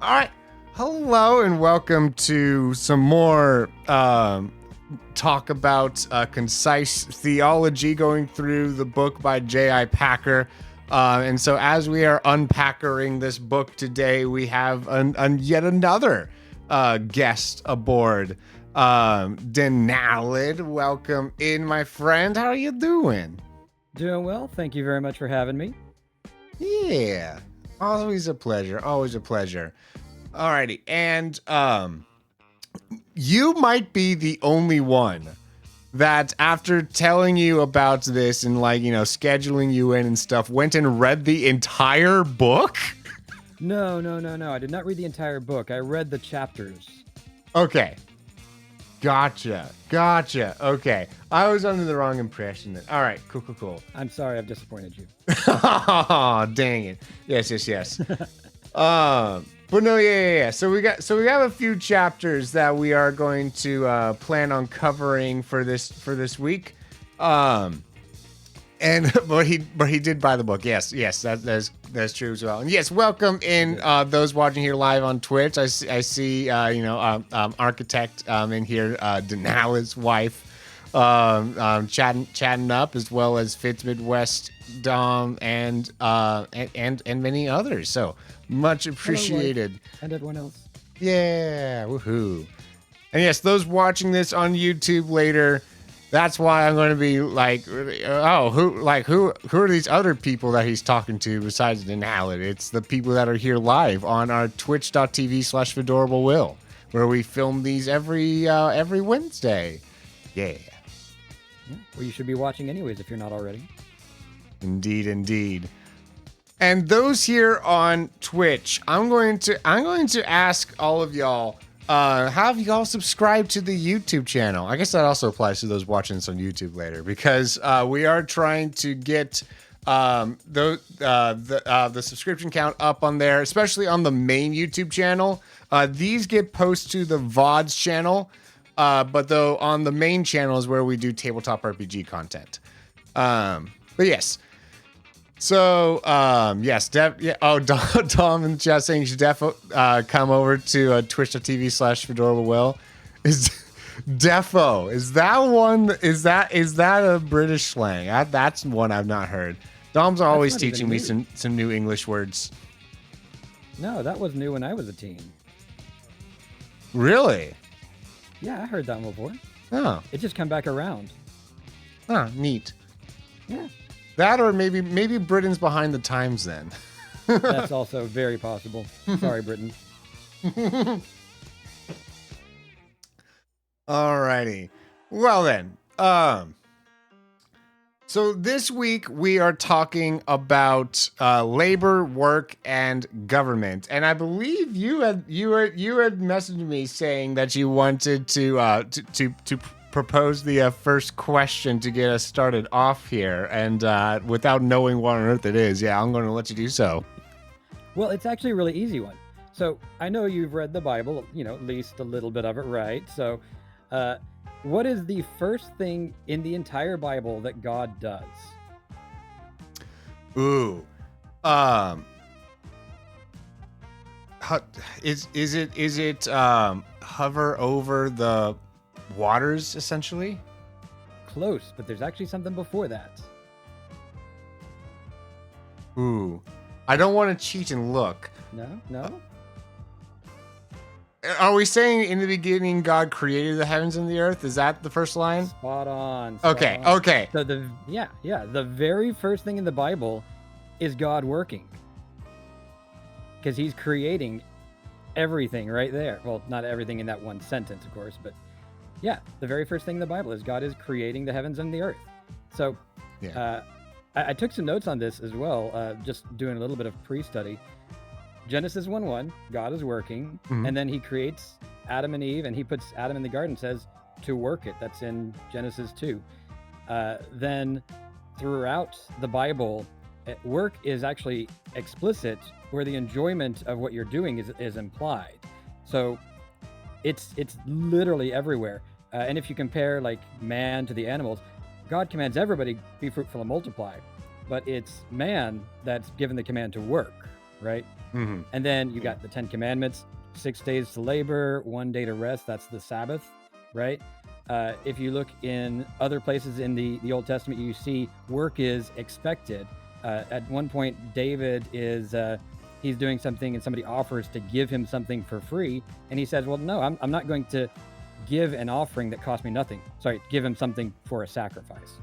All right. Hello and welcome to some more talk about Concise Theology, going through the book by J.I. Packer. And so as we are unpackering this book today, we have yet another guest aboard. Denalid, welcome in, my friend. How are you doing? Doing well. Thank you very much for having me. Yeah. Always a pleasure. Always a pleasure. Alrighty. And you might be the only one that, after telling you about this and scheduling you in and stuff, went and read the entire book. No. I did not read the entire book. I read the chapters. Okay. Gotcha. Okay. I was under the wrong impression then. All right. Cool. I'm sorry I've disappointed you. Oh, dang it. Yes. But no, yeah. So we have a few chapters that we are going to plan on covering for this week. And but he did buy the book. Yes, that's true as well. And yes, welcome in those watching here live on Twitch. I see Architect in here, Denalid's wife, chatting up, as well as Fitz Midwest, Dom, and many others. So much appreciated. And everyone else. Yeah, woohoo! And yes, those watching this on YouTube later. That's why I'm going to be like, who are these other people that he's talking to besides Denalid? It's the people that are here live on our twitch.tv/FedorableWill, where we film these every Wednesday. Yeah. Well, you should be watching anyways if you're not already. Indeed. And those here on Twitch, I'm going to ask all of y'all, have y'all subscribed to the YouTube channel? I guess that also applies to those watching this on YouTube later, because we are trying to get the subscription count up on there, especially on the main YouTube channel. These get posted to the VODs channel, but though on the main channel is where we do tabletop RPG content. But yes. So, yes, Dom in the chat saying you should come over to twitch.tv/FedorableWill. Is defo, is that a British slang? That's one I've not heard. Dom's always teaching me some new English words. No, that was new when I was a teen. Really? Yeah, I heard that one before. Oh. It just come back around. Huh, neat. Yeah. That, or maybe Britain's behind the times then. That's also very possible. Sorry, Britain. Alrighty. Well then, so this week we are talking about labor, work, and government, and I believe you had messaged me saying that you wanted to propose the first question to get us started off here, and without knowing what on earth it is, I'm going to let you do so. Well, it's actually a really easy one. So I know you've read the Bible, at least a little bit of it, right? So what is the first thing in the entire Bible that God does? Ooh. Is it hover over the waters, essentially? Close, but there's actually something before that. Ooh. I don't want to cheat and look. No. Are we saying in the beginning God created the heavens and the earth? Is that the first line? Spot on. Okay. So the very first thing in the Bible is God working. Because he's creating everything right there. Well, not everything in that one sentence, of course, but yeah, the very first thing in the Bible is God is creating the heavens and the earth. So I took some notes on this as well, just doing a little bit of pre-study. Genesis 1:1, God is working, and then he creates Adam and Eve, and he puts Adam in the garden, says to work it. That's in Genesis 2. Then throughout the Bible, work is actually explicit, where the enjoyment of what you're doing is implied. So it's literally everywhere. And if you compare like man to the animals, God commands everybody be fruitful and multiply, but it's man that's given the command to work. right? Mm-hmm. And then you got the 10 Commandments, 6 days to labor, 1 day to rest. That's the Sabbath, right? If you look in other places in the Old Testament, you see work is expected. At one point, David is he's doing something and somebody offers to give him something for free. And he says, well, no, I'm not going to give an offering that cost me nothing. Sorry, give him something for a sacrifice.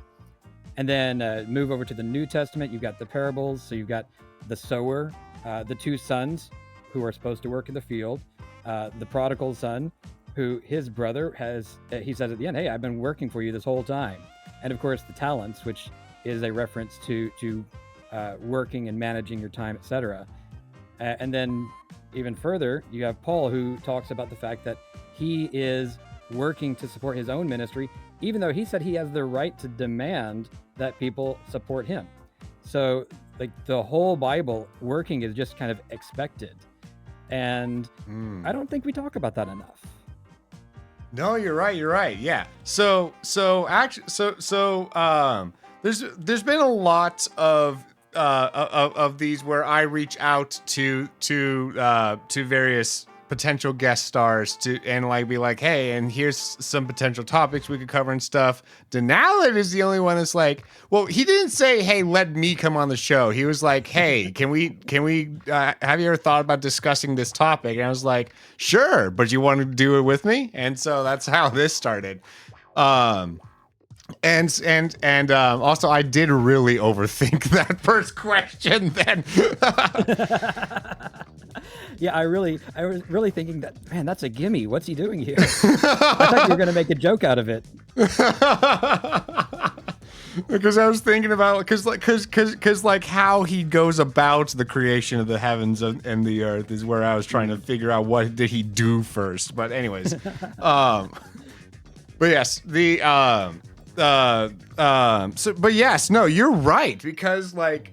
And then move over to the New Testament. You've got the parables. So you've got the sower, the 2 sons who are supposed to work in the field, the prodigal son, who his brother has, he says at the end, hey, I've been working for you this whole time. And of course, the talents, which is a reference to working and managing your time, etc. And then even further, you have Paul, who talks about the fact that he is working to support his own ministry, even though he said he has the right to demand that people support him. So like the whole Bible, working is just kind of expected. And I don't think we talk about that enough. No, you're right. Yeah. So there's been a lot of these where I reach out to various potential guest stars and like be like, hey, and here's some potential topics we could cover and stuff. Denalid is the only one that's like, well, he didn't say, hey, let me come on the show. He was like, hey, can we have you ever thought about discussing this topic? And I was like, sure, but you want to do it with me? And so that's how this started. And also I did really overthink that first question then. Yeah, I was really thinking that, man, that's a gimme. What's he doing here? I thought you were going to make a joke out of it. Because I was thinking about, because how he goes about the creation of the heavens and the earth is where I was trying to figure out what did he do first. But anyways, but yes, but yes, no, you're right, because like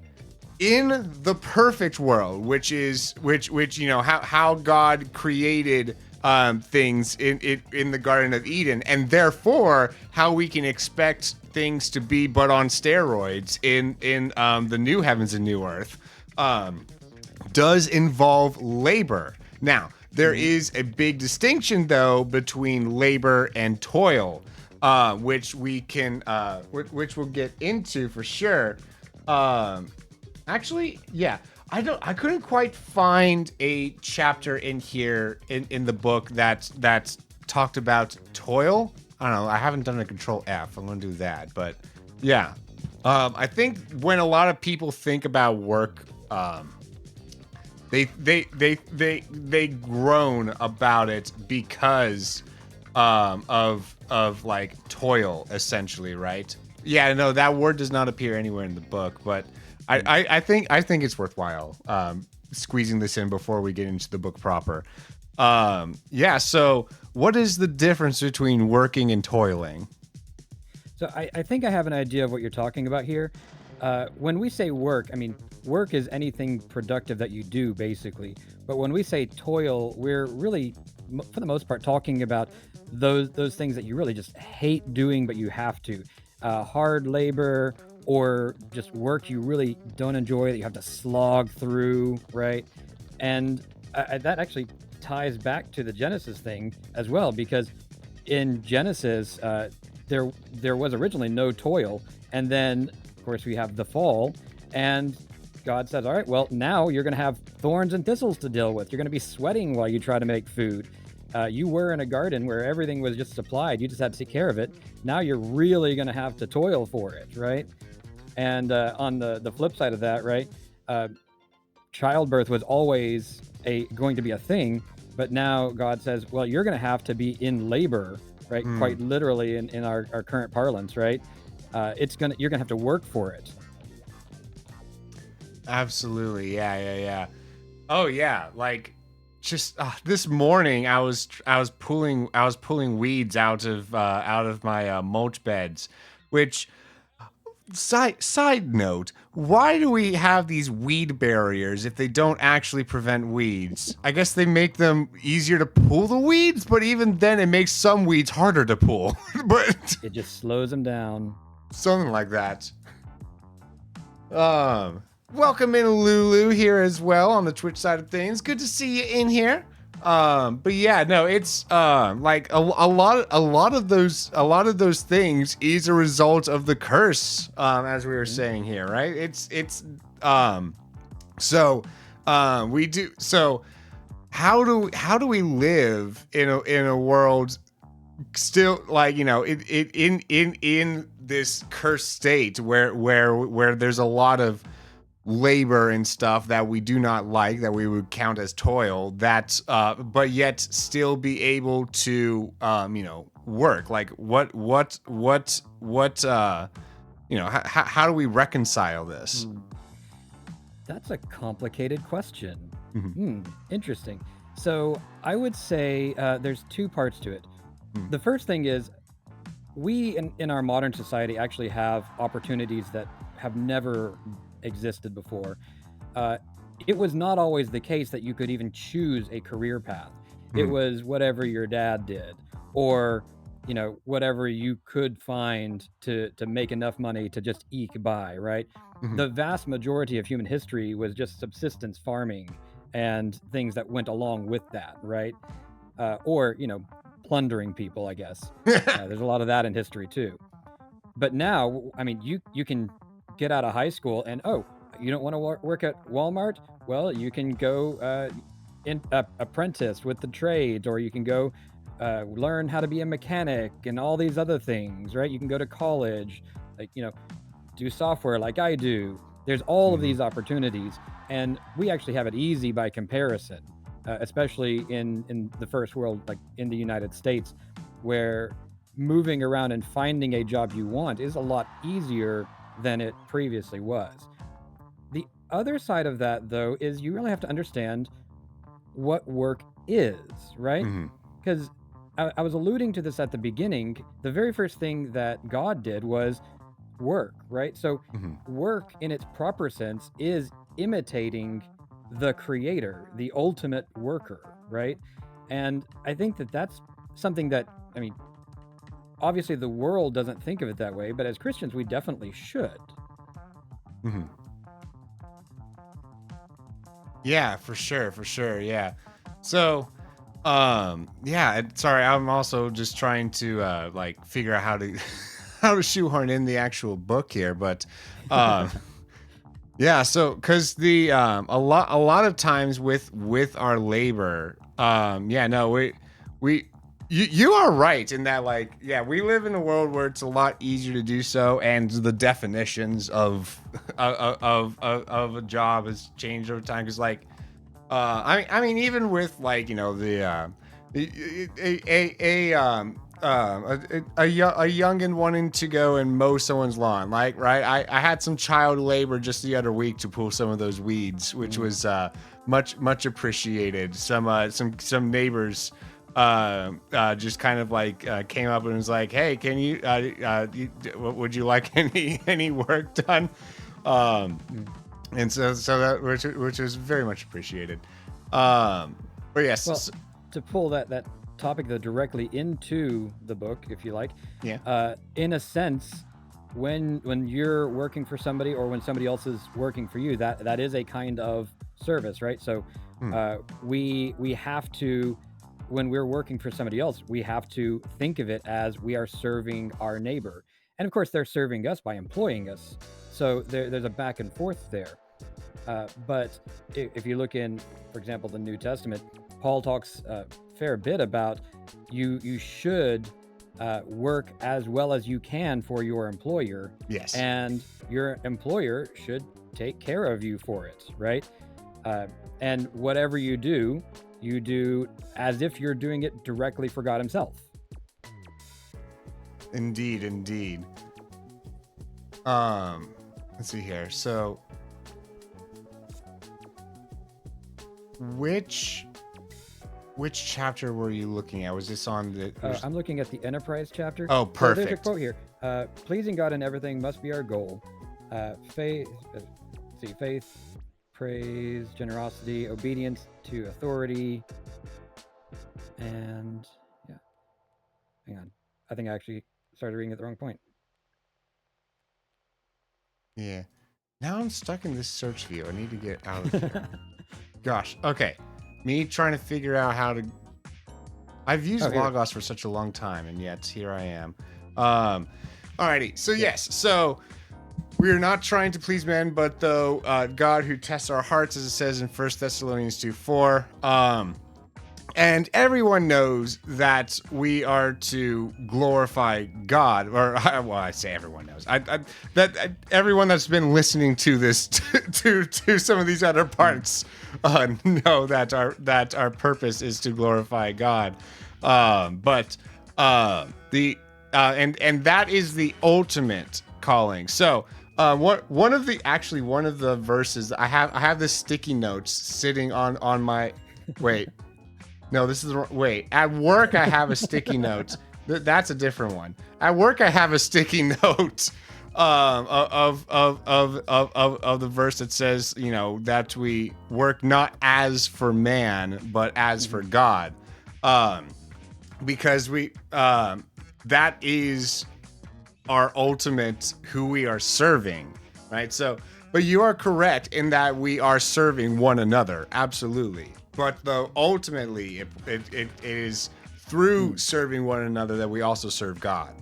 in the perfect world, which you know how God created things in the Garden of Eden, and therefore how we can expect things to be, but on steroids in the new heavens and new earth, does involve labor. Now, there is a big distinction though between labor and toil, which we can, which we'll get into for sure. Actually, yeah, I couldn't quite find a chapter in here in the book that's talked about toil. I don't know. I haven't done a Control F. I'm gonna do that, but yeah, I think when a lot of people think about work, they groan about it because of like toil, essentially, right? Yeah, no, that word does not appear anywhere in the book, but I think it's worthwhile squeezing this in before we get into the book proper. Yeah, so what is the difference between working and toiling? So I think I have an idea of what you're talking about here. When we say work, I mean, work is anything productive that you do, basically. But when we say toil, we're really, for the most part, talking about those things that you really just hate doing, but you have to. Hard labor, or just work you really don't enjoy that you have to slog through, right? And that actually ties back to the Genesis thing as well, because in Genesis, there was originally no toil, and then of course we have the fall, and God says, all right, well, now you're going to have thorns and thistles to deal with. You're going to be sweating while you try to make food. You were in a garden where everything was just supplied. You just had to take care of it. Now you're really going to have to toil for it, right? And on the flip side of that, right, childbirth was always going to be a thing, but now God says, well, you're going to have to be in labor, right? Quite literally in our current parlance, right? You're going to have to work for it. Absolutely, yeah. Oh yeah, like just this morning I was pulling weeds out of my mulch beds, which. Side note, why do we have these weed barriers if they don't actually prevent weeds? I guess they make them easier to pull the weeds, but even then it makes some weeds harder to pull. But it just slows them down. Something like that. welcome in Lulu here as well on the Twitch side of things. Good to see you in here. But yeah, no, it's like a lot of those things is a result of the curse, as we were saying here, right? So we do so. How do we live in a world still like in this cursed state where there's a lot of labor and stuff that we do not like, that we would count as toil, that but yet still be able to work? Like how do we reconcile this? That's a complicated question. Mm-hmm. Interesting. So I would say there's two parts to it. The first thing is we in our modern society actually have opportunities that have never existed before. It was not always the case that you could even choose a career path. It was whatever your dad did, or whatever you could find to make enough money to just eke by, right? The vast majority of human history was just subsistence farming and things that went along with that, right? Or plundering people, I guess. There's a lot of that in history too. But now, I mean, you can get out of high school and you don't want to work at Walmart? Well, you can go apprentice with the trades, or you can go learn how to be a mechanic and all these other things, right? You can go to college, like do software like I do. There's all of these opportunities, and we actually have it easy by comparison, especially in the first world, like in the United States, where moving around and finding a job you want is a lot easier than it previously was. The other side of that, though, is you really have to understand what work is, right? Because I was alluding to this at the beginning. The very first thing that God did was work, right? So work in its proper sense is imitating the creator, the ultimate worker, right? And I think that that's something that, I mean, obviously the world doesn't think of it that way, but as Christians, we definitely should. Yeah, for sure. Yeah. So, yeah. Sorry, I'm also just trying to like figure out how to how to shoehorn in the actual book here, but yeah. So, because the a lot of times with our labor, yeah, no, we. You are right in that, like, yeah, we live in a world where it's a lot easier to do so, and the definitions of of a job has changed over time. Because, like, I mean, even with like a youngin wanting to go and mow someone's lawn, like, right? I had some child labor just the other week to pull some of those weeds, which was much appreciated. Some neighbors just kind of like came up and was like, "Hey, can you would you like any work done?" And so that which was very much appreciated. But yes, Well, to pull that topic though directly into the book, if you like, in a sense, when you're working for somebody or when somebody else is working for you, that is a kind of service, right? So we have to, when we're working for somebody else, we have to think of it as we are serving our neighbor, and of course they're serving us by employing us. So there's a back and forth there. But if you look in, for example, the New Testament, Paul talks a fair bit about you should work as well as you can for your employer. Yes. And your employer should take care of you for it, right? And whatever you do as if you're doing it directly for God himself. Indeed. Let's see here. So, which chapter were you looking at? Was this on the? I'm looking at the Enterprise chapter. Oh, perfect. So there's a quote here: "Pleasing God in everything must be our goal. Faith, praise, generosity, obedience to authority, and yeah. Hang on, I think I actually started reading at the wrong point. Yeah. Now I'm stuck in this search view. I need to get out of here. Gosh. Okay. Me trying to figure out how to. I've used here. Logos for such a long time, and yet here I am. Alrighty. So yes. So we are not trying to please men, but though God who tests our hearts, as it says in 1 Thessalonians 2:4. And everyone knows that we are to glorify God, or well, I say everyone knows. Everyone that's been listening to this to some of these other parts know that our purpose is to glorify God. And that is the ultimate calling. So one of the verses I have the sticky notes sitting on my wait. No, this is the wait. At work, I have a sticky note. That's a different one. At work, I have a sticky note of the verse that says, that we work not as for man, but as for God, because that is our ultimate who we are serving, right? So, but you are correct in that we are serving one another, absolutely. But though ultimately it is through serving one another that we also serve God.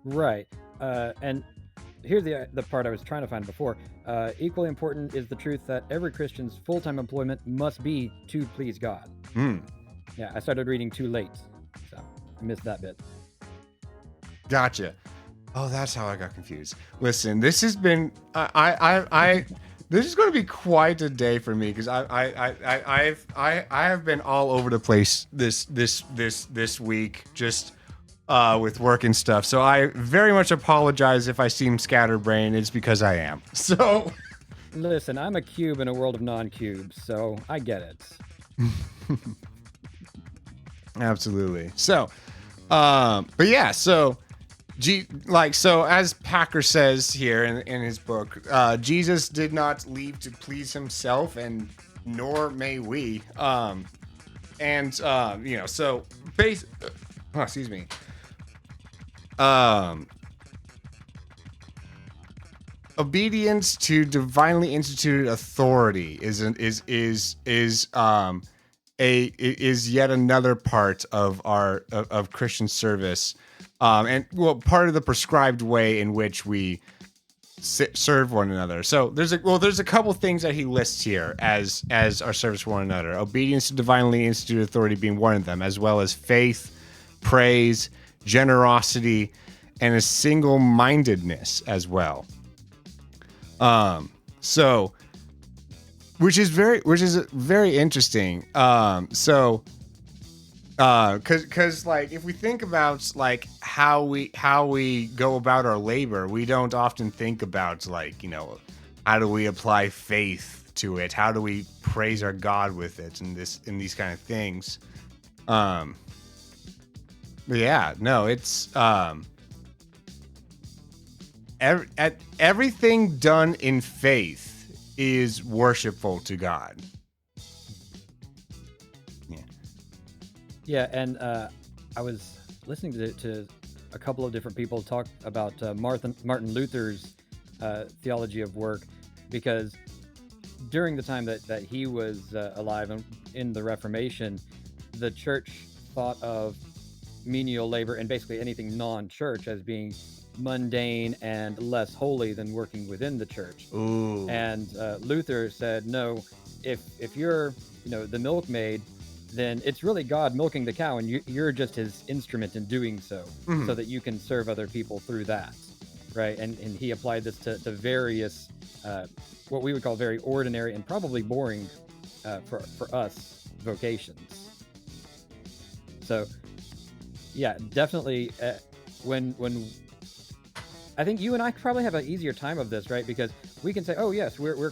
Right. And here's the part I was trying to find before. Equally important is the truth that every Christian's full-time employment must be to please God. Yeah, I started reading too late, so I missed that bit. Gotcha. Oh, that's how I got confused. Listen, this has been this is going to be quite a day for me because I have been all over the place this week just with work and stuff. So I very much apologize if I seem scatterbrained. It's because I am. So listen, I'm a cube in a world of non-cubes, so I get it. Absolutely. So, but yeah, so. So as Packer says here in his book, Jesus did not leave to please himself, and nor may we. So excuse me. Obedience to divinely instituted authority is yet another part of our of Christian service. Part of the prescribed way in which we serve one another. So there's a couple things that he lists here as our service for one another. Obedience to divinely instituted authority being one of them, as well as faith, praise, generosity, and a single-mindedness as well. Which is very interesting. Because like if we think about like how we go about our labor, we don't often think about like how do we apply faith to it, how do we praise our God with it, and these kind of things. But yeah, no, it's everything done in faith is worshipful to God. Yeah, and I was listening to a couple of different people talk about Martin Luther's theology of work, because during the time that he was alive and in the Reformation, the church thought of menial labor and basically anything non-church as being mundane and less holy than working within the church. Ooh. And Luther said, no, if you're the milkmaid, then it's really God milking the cow, and you're just his instrument in doing so, so that you can serve other people through that, right? And he applied this to various, what we would call very ordinary and probably boring for us vocations. So, yeah, definitely when I think you and I probably have an easier time of this, right? Because we can say, oh yes, we're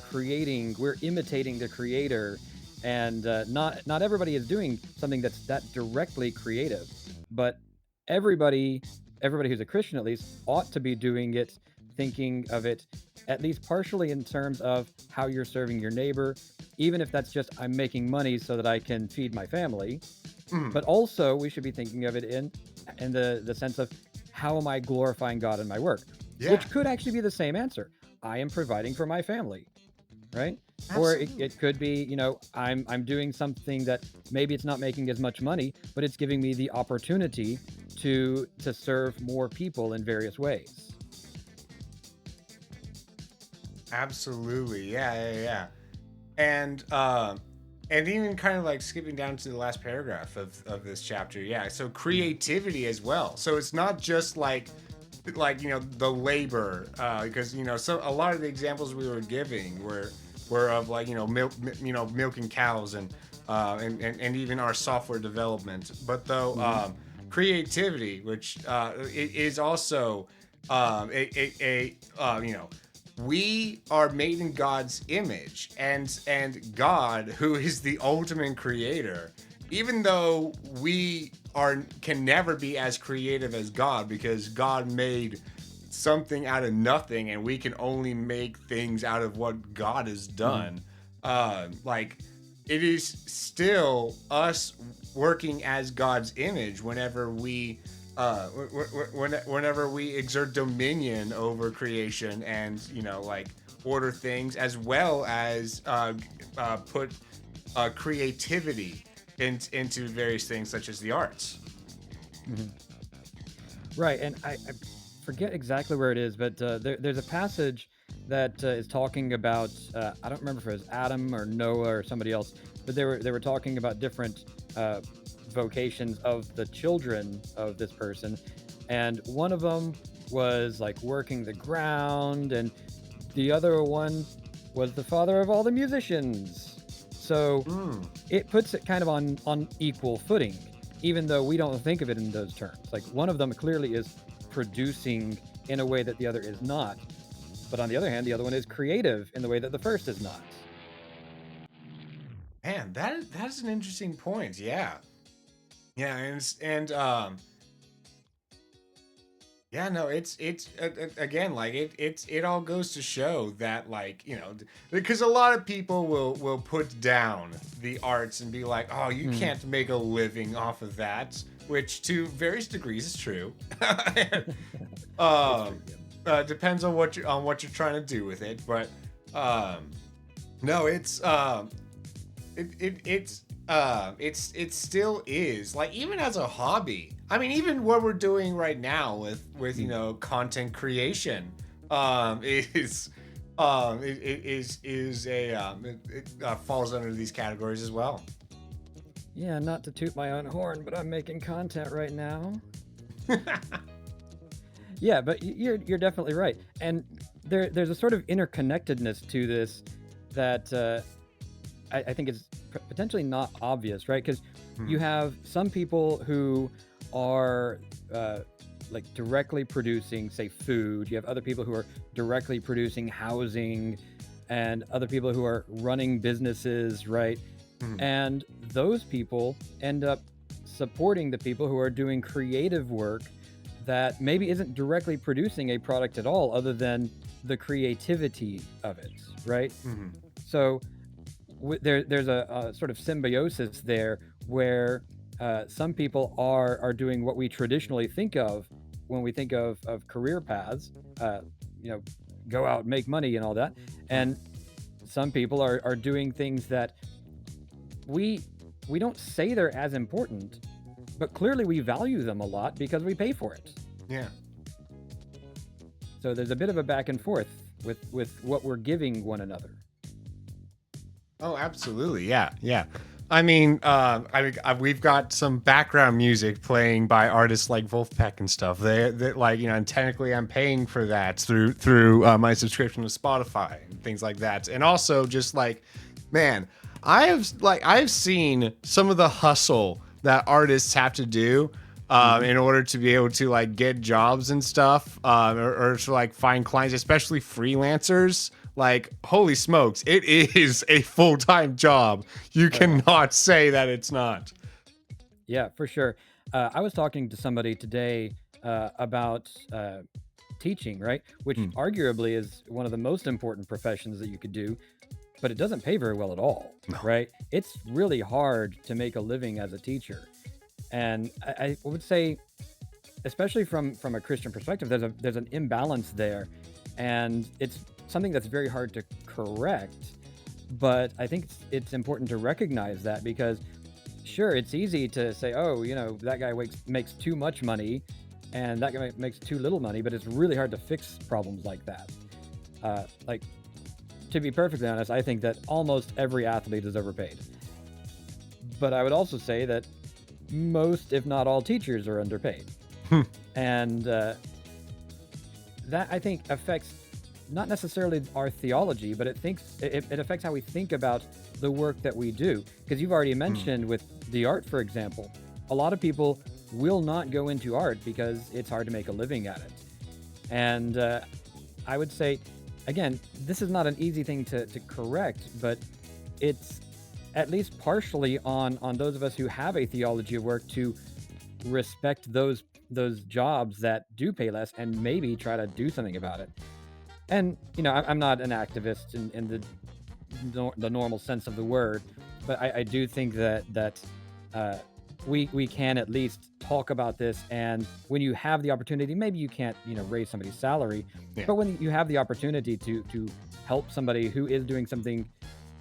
imitating the Creator. And not everybody is doing something that's that directly creative, but everybody who's a Christian at least ought to be doing it, thinking of it at least partially in terms of how you're serving your neighbor, even if that's just I'm making money so that I can feed my family. But also we should be thinking of it in the sense of how am I glorifying God in my work? Yeah, which could actually be the same answer. I am providing for my family, right? Or it, absolutely. it could be, I'm doing something that maybe it's not making as much money, but it's giving me the opportunity to serve more people in various ways. Absolutely. Yeah, yeah, yeah. And even kind of like skipping down to the last paragraph of this chapter, yeah, so creativity as well. So it's not just like the labor, because so a lot of the examples we were giving were of like milking cows and even our software development. But though Hmm. creativity, which is also we are made in God's image, and God, who is the ultimate creator, even though we can never be as creative as God, because God made something out of nothing, and we can only make things out of what God has Hmm. done. Like, it is still us working as God's image whenever we exert dominion over creation, and like order things, as well as put creativity into various things such as the arts. Hmm. Right, and I forget exactly where it is, but there's a passage that is talking about. I don't remember if it was Adam or Noah or somebody else, but they were talking about different uh, vocations of the children of this person, and one of them was like working the ground, and the other one was the father of all the musicians. So Mm. it puts it kind of on equal footing, even though we don't think of it in those terms. Like one of them clearly is producing in a way that the other is not, but on the other hand, the other one is creative in the way that the first is not. Man, that's an interesting point. Yeah, yeah, yeah, no, it's again, like it all goes to show that, like, because a lot of people will put down the arts and be like, oh, you Mm, can't make a living off of that, which to various degrees is true. it's true. um Yeah. Depends on what you're trying to do with it, but um no, it still is, like, even as a hobby. I mean, even what we're doing right now with Mm. content creation is is a it falls under these categories as well. Yeah, not to toot my own horn, but I'm making content right now. Yeah, but you're definitely right, and there's a sort of interconnectedness to this that I think is potentially not obvious, right? Because you Hmm. have some people who are like directly producing, say, food. You have other people who are directly producing housing, and other people who are running businesses, right? Hmm. And those people end up supporting the people who are doing creative work that maybe isn't directly producing a product at all, other than the creativity of it, right? Hmm. So there's a sort of symbiosis there where some people are doing what we traditionally think of when we think of career paths, uh, you know, go out and make money and all that, and some people are doing things that we we don't say they're as important, but clearly we value them a lot because we pay for it. Yeah. So there's a bit of a back and forth with what we're giving one another. Oh, absolutely. Yeah, yeah. We've got some background music playing by artists like Wolfpack and stuff. They like, and technically I'm paying for that through my subscription to Spotify and things like that. And also, just like, man, I've seen some of the hustle that artists have to do Hmm. in order to be able to like get jobs and stuff, or to like find clients, especially freelancers. Like, holy smokes, it is a full-time job. You Oh yeah. cannot say that it's not. Yeah, for sure. I was talking to somebody today about teaching, right? Which Hmm. arguably is one of the most important professions that you could do, but it doesn't pay very well at all, No. right? It's really hard to make a living as a teacher. And I would say especially from a Christian perspective, there's an imbalance there, and it's something that's very hard to correct. But I think it's important to recognize that, because sure, it's easy to say, oh, that guy makes too much money, and that guy makes too little money, but it's really hard to fix problems like that. Like, to be perfectly honest, I think that almost every athlete is overpaid. But I would also say that most, if not all, teachers are underpaid. And that, I think, affects not necessarily our theology, but it affects how we think about the work that we do. Because you've already mentioned with the art, for example, a lot of people will not go into art because it's hard to make a living at it. And I would say, again, this is not an easy thing to correct, but it's at least partially on those of us who have a theology of work to respect those jobs that do pay less and maybe try to do something about it. And I'm not an activist in the normal sense of the word, but I do think that we can at least talk about this. And when you have the opportunity, maybe you can't raise somebody's salary, but when you have the opportunity to help somebody who is doing something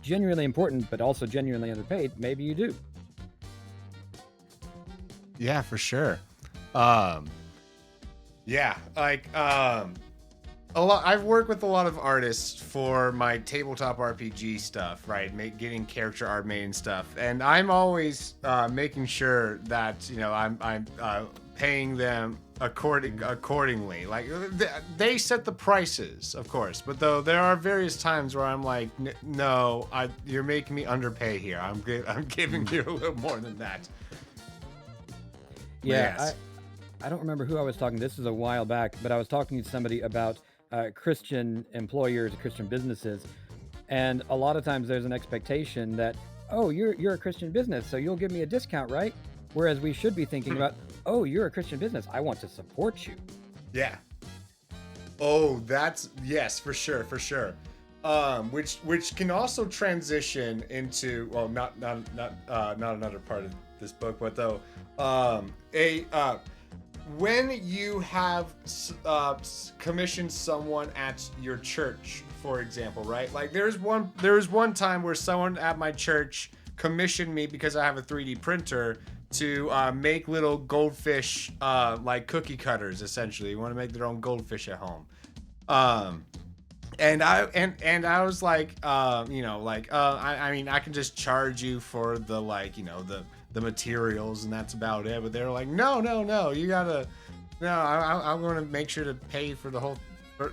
genuinely important but also genuinely underpaid, maybe you do. Yeah, for sure. Yeah, like I've worked with a lot of artists for my tabletop RPG stuff, right? Getting character art made and stuff, and I'm always making sure that I'm paying them accordingly. Like they set the prices, of course, but though there are various times where I'm like, no, you're making me underpay here. I'm giving you a little more than that. Yeah, Yes. I don't remember who I was talking. This is a while back, but I was talking to somebody about Christian employers, Christian businesses, and a lot of times there's an expectation that, oh, you're a Christian business, so you'll give me a discount, right? Whereas we should be thinking about, oh, you're a Christian business, I want to support you. Yeah. Oh, yes, for sure. Which can also transition into, well, not another part of this book, but though when you have commissioned someone at your church, for example, right? Like there was one time where someone at my church commissioned me because I have a 3D printer to make little goldfish, like cookie cutters. Essentially, you want to make their own goldfish at home. And I was like, I mean, I can just charge you for the the materials, and that's about it. But they're like, no, you gotta, I'm going to make sure to pay for the whole,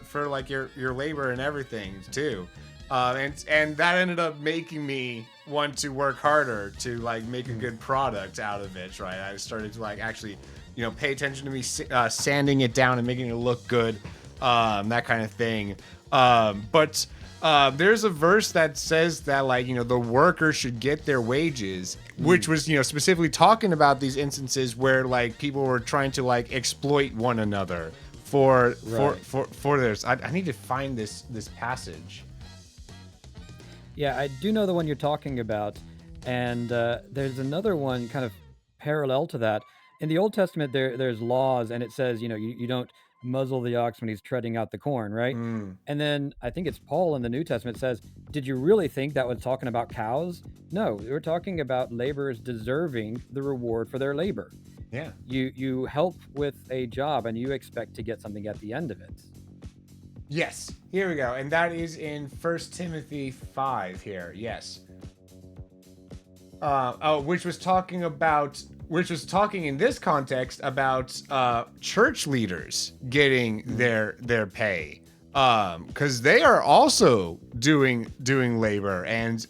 for like your labor and everything too. And that ended up making me want to work harder to like make a good product out of it, right? I started to like actually, pay attention to me sanding it down and making it look good, that kind of thing. But there's a verse that says that the worker should get their wages, which was specifically talking about these instances where like people were trying to like exploit one another for theirs. I need to find this passage. Yeah, I do know the one you're talking about, and there's another one kind of parallel to that. In the Old Testament, there's laws, and it says you don't muzzle the ox when he's treading out the corn, right? And then I think it's Paul in the New Testament says, did you really think that was talking about cows? No, we're talking about laborers deserving the reward for their labor. Yeah. You help with a job and you expect to get something at the end of it. Yes, here we go. And that is in 1 Timothy 5 here. Yes. Which was talking in this context about church leaders getting their pay, because they are also doing labor and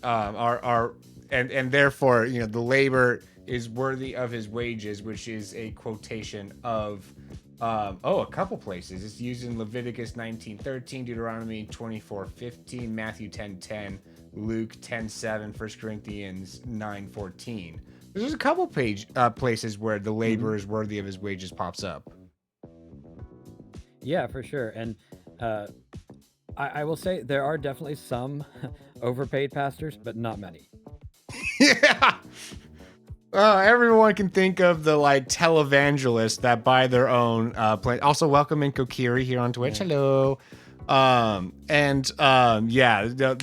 and therefore the labor is worthy of his wages, which is a quotation of a couple places. It's used in Leviticus 19:13, Deuteronomy 24:15, Matthew 10:10, Luke 10:7, 1 Corinthians 9:14. There's a couple places where the labor is worthy of his wages pops up. Yeah, for sure. And I will say there are definitely some overpaid pastors, but not many. Yeah. Everyone can think of the like televangelists that buy their own plane. Also, welcome in Kokiri here on Twitch. Yeah. Hello. Yeah.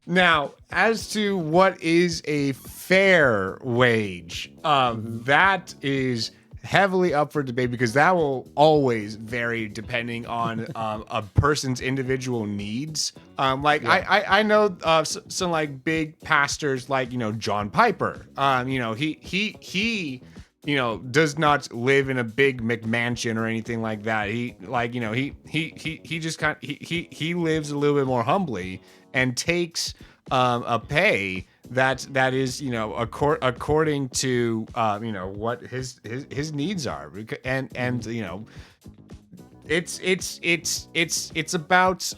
Now, as to what is a fair wage, that is heavily up for debate because that will always vary depending on a person's individual needs. I know some like big pastors like John Piper. He does not live in a big McMansion or anything like that. He he lives a little bit more humbly and takes a pay that is according to what his needs are, and it's about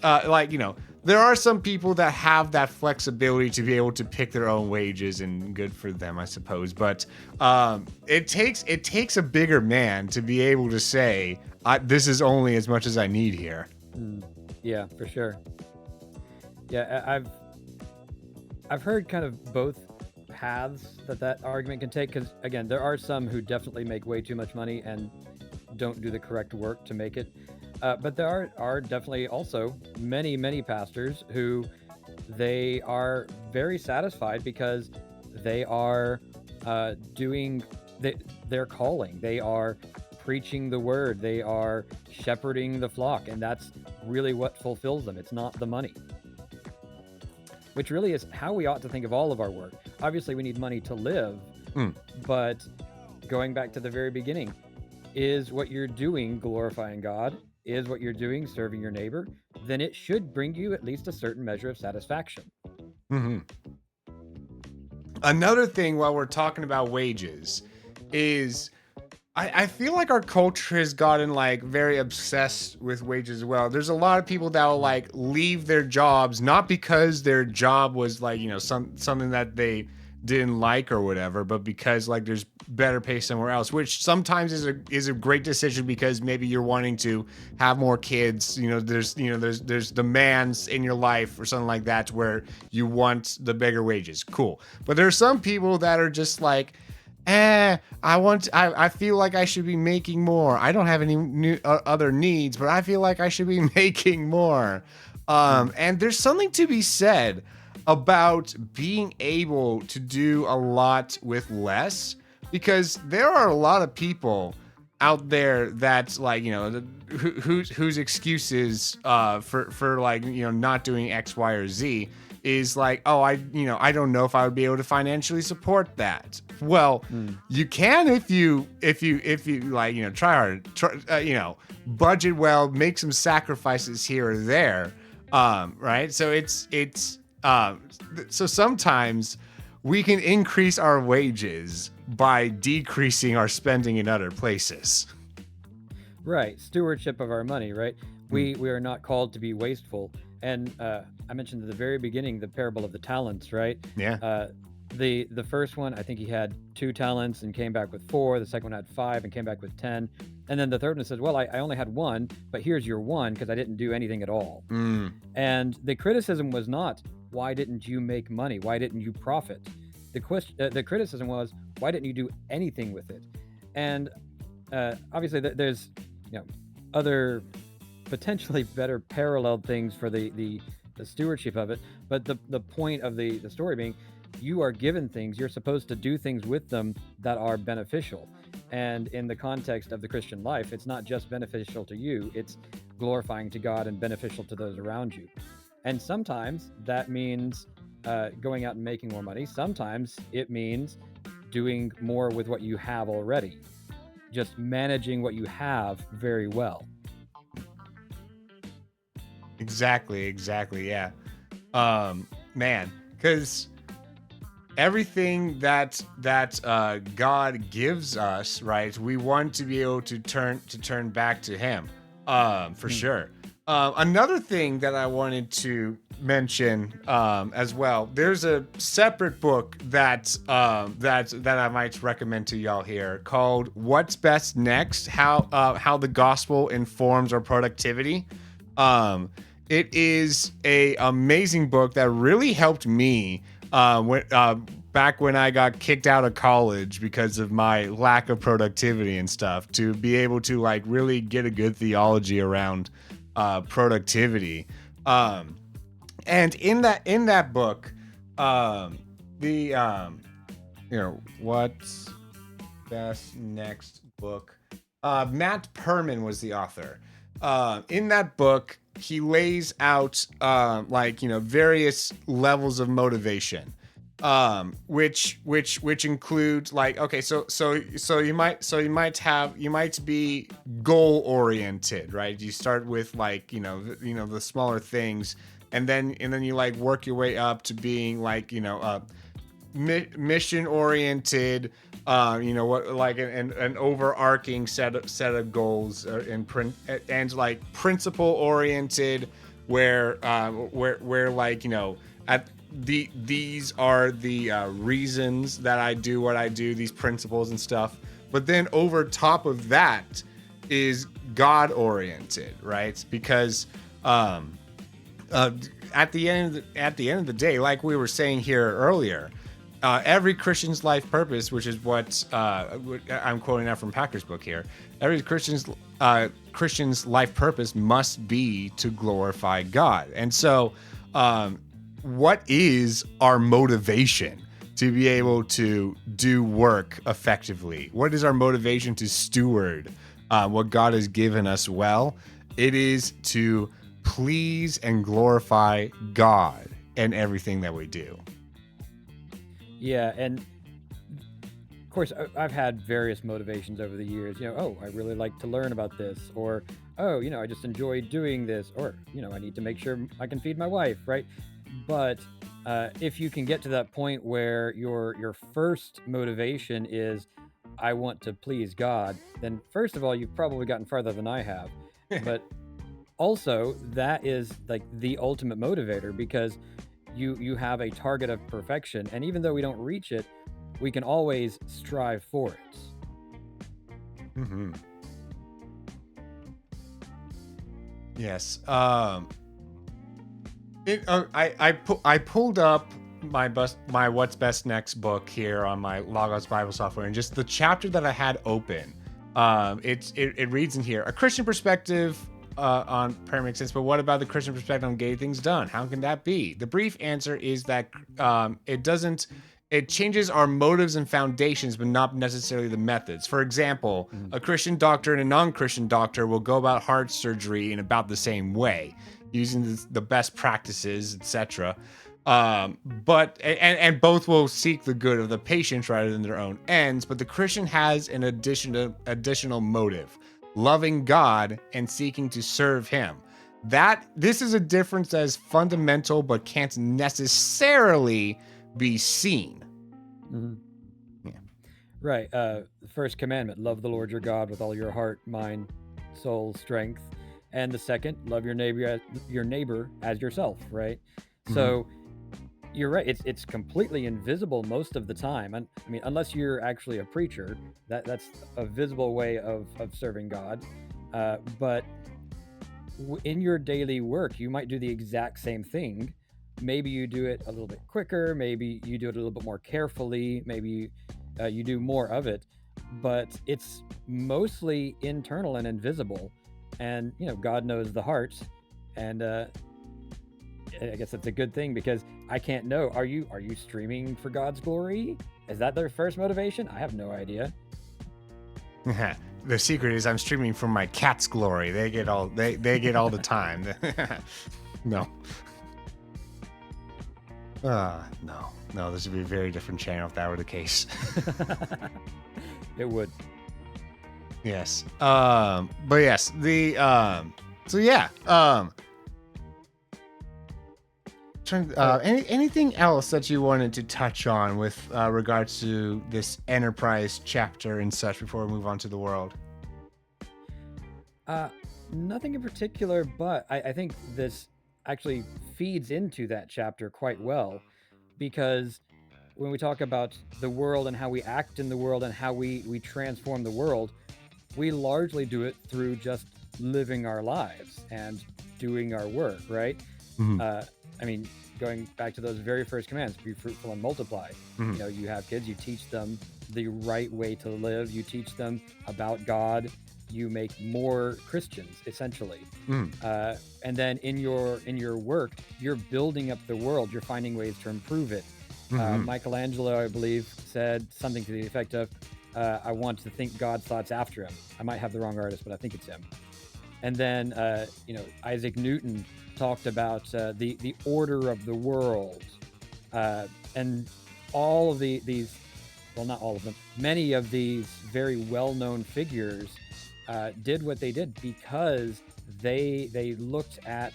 there are some people that have that flexibility to be able to pick their own wages, and good for them, I suppose. But it takes a bigger man to be able to say, this is only as much as I need here. Yeah, for sure. Yeah, I've heard kind of both paths that argument can take, because again, there are some who definitely make way too much money and don't do the correct work to make it. But there are definitely also many pastors who they are very satisfied because they are doing their calling. They are preaching the word. They are shepherding the flock, and that's really what fulfills them. It's not the money, which really is how we ought to think of all of our work. Obviously, we need money to live, but going back to the very beginning, is what you're doing glorifying God? Is what you're doing serving your neighbor? Then it should bring you at least a certain measure of satisfaction. Another thing while we're talking about wages is I feel like our culture has gotten like very obsessed with wages as well. There's a lot of people that will like leave their jobs, not because their job was like, something that they didn't like or whatever, but because like there's better pay somewhere else, which sometimes is a great decision because maybe you're wanting to have more kids. There's demands in your life or something like that where you want the bigger wages. Cool. But there's some people that are just like, I feel like I should be making more. I don't have any other needs, but I feel like I should be making more. And there's something to be said about being able to do a lot with less, because there are a lot of people out there that's like, whose excuses for like, not doing X, Y, or Z is like, oh, I don't know if I would be able to financially support that. Well, you can if you like, try hard, budget well, make some sacrifices here or there, right? So so sometimes we can increase our wages by decreasing our spending in other places. Right, stewardship of our money, right? We are not called to be wasteful. And I mentioned at the very beginning the parable of the talents, right? Yeah. The first one, I think he had 2 talents and came back with 4. The second one had 5 and came back with 10. And then the third one says, well, I only had 1, but here's your 1 because I didn't do anything at all. And the criticism was not, why didn't you make money? Why didn't you profit? The criticism was, why didn't you do anything with it? And obviously there's other potentially better paralleled things for the stewardship of it. But the point of the story being, you are given things, you're supposed to do things with them that are beneficial. And in the context of the Christian life, it's not just beneficial to you, it's glorifying to God and beneficial to those around you. And sometimes that means going out and making more money. Sometimes it means doing more with what you have already, just managing what you have very well. Exactly, yeah. Man, because everything that God gives us, right, we want to be able to turn back to Him, for sure. Another thing that I wanted to mention as well, there's a separate book that I might recommend to y'all here called "What's Best Next: How the Gospel Informs Our Productivity." It is a amazing book that really helped me back when I got kicked out of college because of my lack of productivity and stuff, to be able to like really get a good theology around productivity. And in that book, what's best next book? Matt Perman was the author. In that book, he lays out various levels of motivation, which includes like, okay, so you might be goal oriented, right? You start with like the smaller things, and then you like work your way up to being like mission oriented, an overarching set of goals, and like principle oriented, where like these are the reasons that I do what I do, these principles and stuff. But then over top of that is God oriented, right? Because at the end of the day, like we were saying here earlier, every Christian's life purpose, which is what I'm quoting out from Packer's book here, every Christian's life purpose must be to glorify God. And so, what is our motivation to be able to do work effectively? What is our motivation to steward what God has given us well? It is to please and glorify God in everything that we do. Yeah, and of course, I've had various motivations over the years. I really like to learn about this, or I just enjoy doing this, or I need to make sure I can feed my wife, right? But if you can get to that point where your first motivation is, I want to please God, then first of all, you've probably gotten farther than I have. But also, that is like the ultimate motivator, because you have a target of perfection, and even though we don't reach it, we can always strive for it. Mm-hmm. Yes. I pulled up my What's Best Next book here on my Logos Bible software, and just the chapter that I had open, it reads in here: a Christian perspective on prayer makes sense, but what about the Christian perspective on getting things done? How can that be? The brief answer is that it doesn't. It changes our motives and foundations, but not necessarily the methods. For example, a Christian doctor and a non-Christian doctor will go about heart surgery in about the same way, using the best practices, etc. But both will seek the good of the patient rather than their own ends. But the Christian has an additional motive: loving God and seeking to serve Him. This is a difference that is fundamental, but can't necessarily be seen. Mm-hmm. Yeah. Right. The first commandment: love the Lord your God with all your heart, mind, soul, strength. And the second: love your neighbor as yourself. Right. Mm-hmm. So you're right. It's completely invisible most of the time. I mean, unless you're actually a preacher, that's a visible way of serving God. But in your daily work, you might do the exact same thing. Maybe you do it a little bit quicker. Maybe you do it a little bit more carefully. Maybe you do more of it, but it's mostly internal and invisible. And God knows the heart, and I guess that's a good thing, because I can't know. Are you streaming for God's glory? Is that their first motivation? I have no idea. The secret is I'm streaming for my cat's glory. They get all the time. No. No, this would be a very different channel if that were the case. It would. Yes. But yes, anything else that you wanted to touch on with regards to this enterprise chapter and such before we move on to the world? Nothing in particular, but I think this actually feeds into that chapter quite well, because when we talk about the world and how we act in the world and how we transform the world, we largely do it through just living our lives and doing our work, right? Mm-hmm. I mean, going back to those very first commands, be fruitful and multiply. Mhm. You know, you have kids, you teach them the right way to live, you teach them about God, you make more Christians, essentially. Mm. And then in your work, you're building up the world, you're finding ways to improve it. Mhm. Michelangelo, I believe, said something to the effect of, I want to think God's thoughts after him. I might have the wrong artist, but I think it's him. And then, Isaac Newton talked about the order of the world. And all of these, well, not all of them, many of these very well-known figures did what they did because they looked at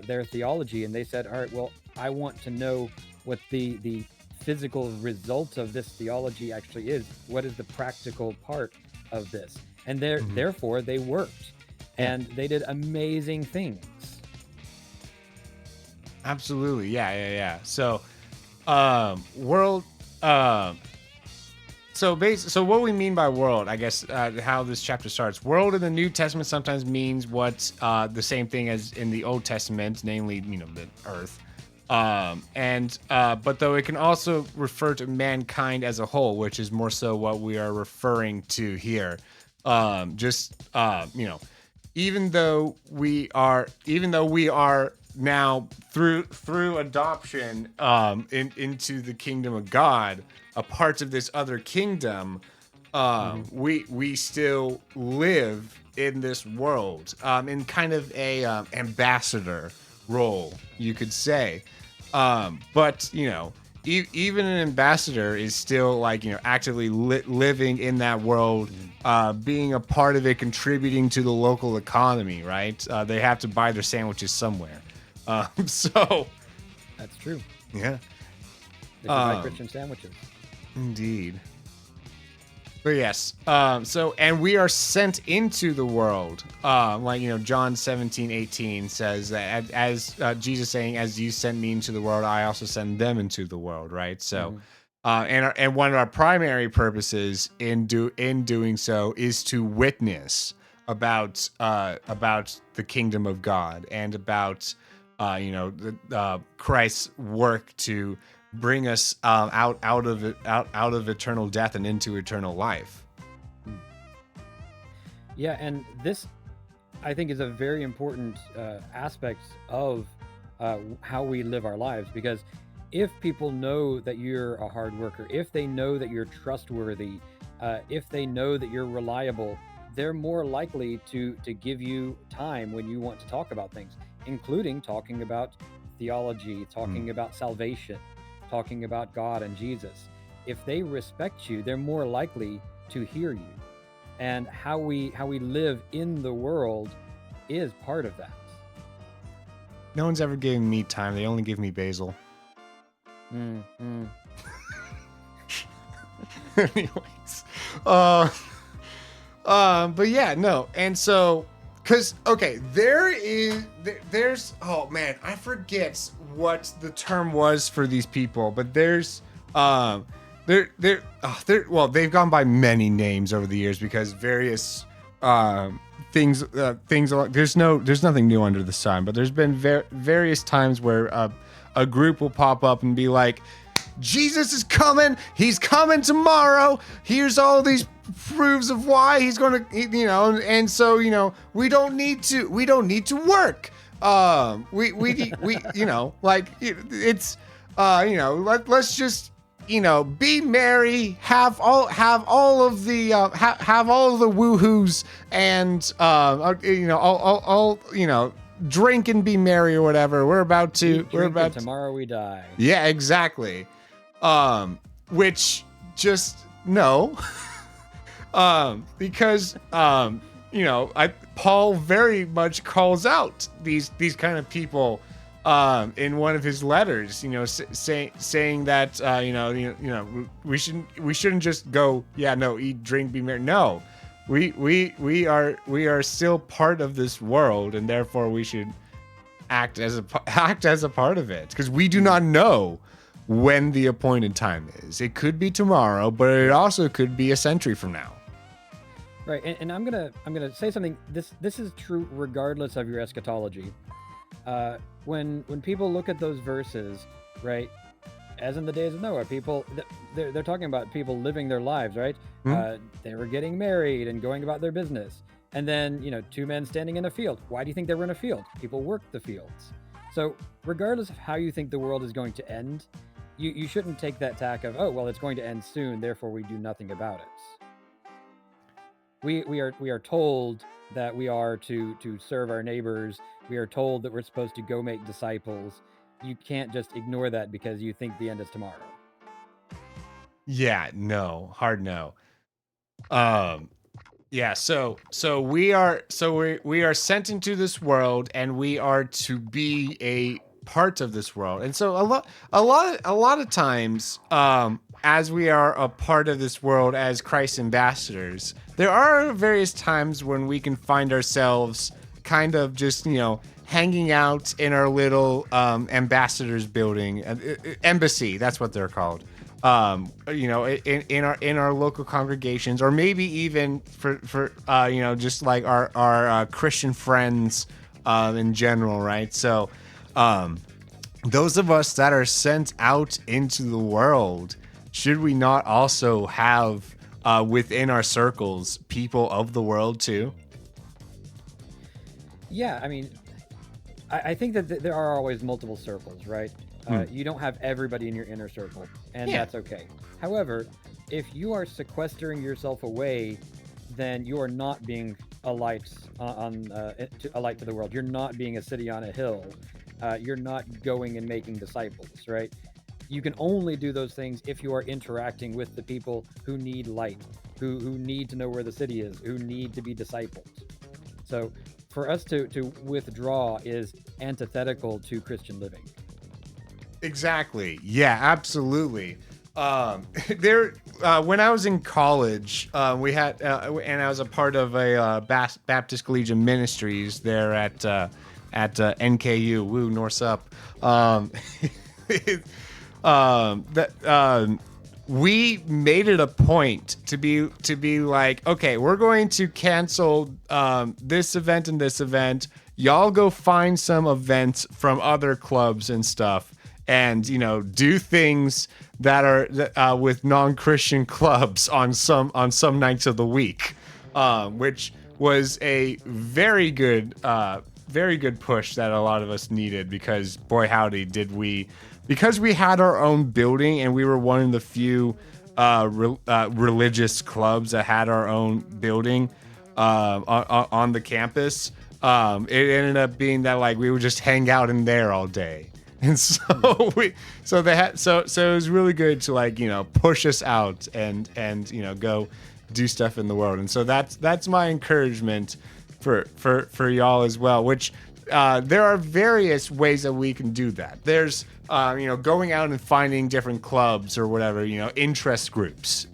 their theology and they said, all right, well, I want to know what the physical result of this theology actually is. What is the practical part of this? And therefore they worked. And they did amazing things. Absolutely. Yeah. So, world. So what we mean by world, I guess, how this chapter starts. World in the New Testament sometimes means what's the same thing as in the Old Testament, namely, the earth. But though it can also refer to mankind as a whole, which is more so what we are referring to here. Even though we are now through adoption into the kingdom of God, a part of this other kingdom, we still live in this world in kind of a ambassador role, you could say. But even an ambassador is still actively living in that world, being a part of it, contributing to the local economy, right? They have to buy their sandwiches somewhere. So That's true. yeah, They buy Christian sandwiches. indeed. But yes, and we are sent into the world, John 17:18 says that as Jesus saying, as you sent me into the world, I also send them into the world, right? So, and one of our primary purposes in doing so is to witness about the kingdom of God and about Christ's work to bring us out of eternal death and into eternal life. Yeah, and this, I think, is a very important aspect of how we live our lives, because if people know that you're a hard worker, if they know that you're trustworthy, if they know that you're reliable, they're more likely to give you time when you want to talk about things, including talking about theology, talking about salvation, talking about God and Jesus. If they respect you, they're more likely to hear you. And how we live in the world is part of that. No one's ever given me time. They only give me basil. Anyways, but yeah, no. And so, there's, oh man, I forget what the term was for these people, but there's, well, they've gone by many names over the years because various, things, there's nothing new under the sun, but there's been various times where, a group will pop up and be like, Jesus is coming. He's coming tomorrow. Here's all these proofs of why he's going to, and so, we don't need to work. Let's just, be merry, have all of the woohoos and, drink and be merry or whatever. We're about to, tomorrow we die. Yeah, exactly. Which just no. Because Paul very much calls out these kind of people in one of his letters, saying that we shouldn't just go, eat, drink, be merry. No. We are still part of this world, and therefore we should act as a part of it, because we do not know when the appointed time is. It could be tomorrow, but it also could be a century from now. Right, and I'm gonna say something. This is true regardless of your eschatology. When people look at those verses, right, as in the days of Noah, they're talking about people living their lives, right? Hmm? They were getting married and going about their business, and then two men standing in a field. Why do you think they were in a field? People worked the fields. So regardless of how you think the world is going to end, you shouldn't take that tack of, oh well, it's going to end soon, therefore we do nothing about it. We are told that we are to serve our neighbors. We are told that we're supposed to go make disciples. You can't just ignore that because you think the end is tomorrow. Yeah, no, hard no. Um, yeah, we are sent into this world, and we are to be a part of this world. And so a lot of times, as we are a part of this world as Christ's ambassadors, there are various times when we can find ourselves kind of just hanging out in our little ambassadors building, embassy. That's what they're called. In our local congregations, or maybe even for just like our Christian friends in general, right? So those of us that are sent out into the world, should we not also have within our circles people of the world too? Yeah, I mean, I think that there are always multiple circles, right? You don't have everybody in your inner circle, and Yeah. that's okay. However, if you are sequestering yourself away, then you are not being a light a light to the world. You're not being a city on a hill. You're not going and making disciples, right? You can only do those things if you are interacting with the people who need light, who need to know where the city is, who need to be discipled. So for us to withdraw is antithetical to Christian living. Exactly. Yeah, absolutely. There, when I was in college, we had, and I was a part of a Baptist Collegiate Ministries there at NKU. Woo, Norse up. We made it a point to be like, okay, we're going to cancel this event and this event. Y'all go find some events from other clubs and stuff, and do things that are with non-Christian clubs on some nights of the week, which was a very good push that a lot of us needed, because boy howdy did we, because we had our own building and we were one of the few religious clubs that had our own building on the campus. It ended up being that like we would just hang out in there all day. And so it was really good to like push us out and go do stuff in the world. And so that's my encouragement for y'all as well, which there are various ways that we can do that. There's going out and finding different clubs or whatever, interest groups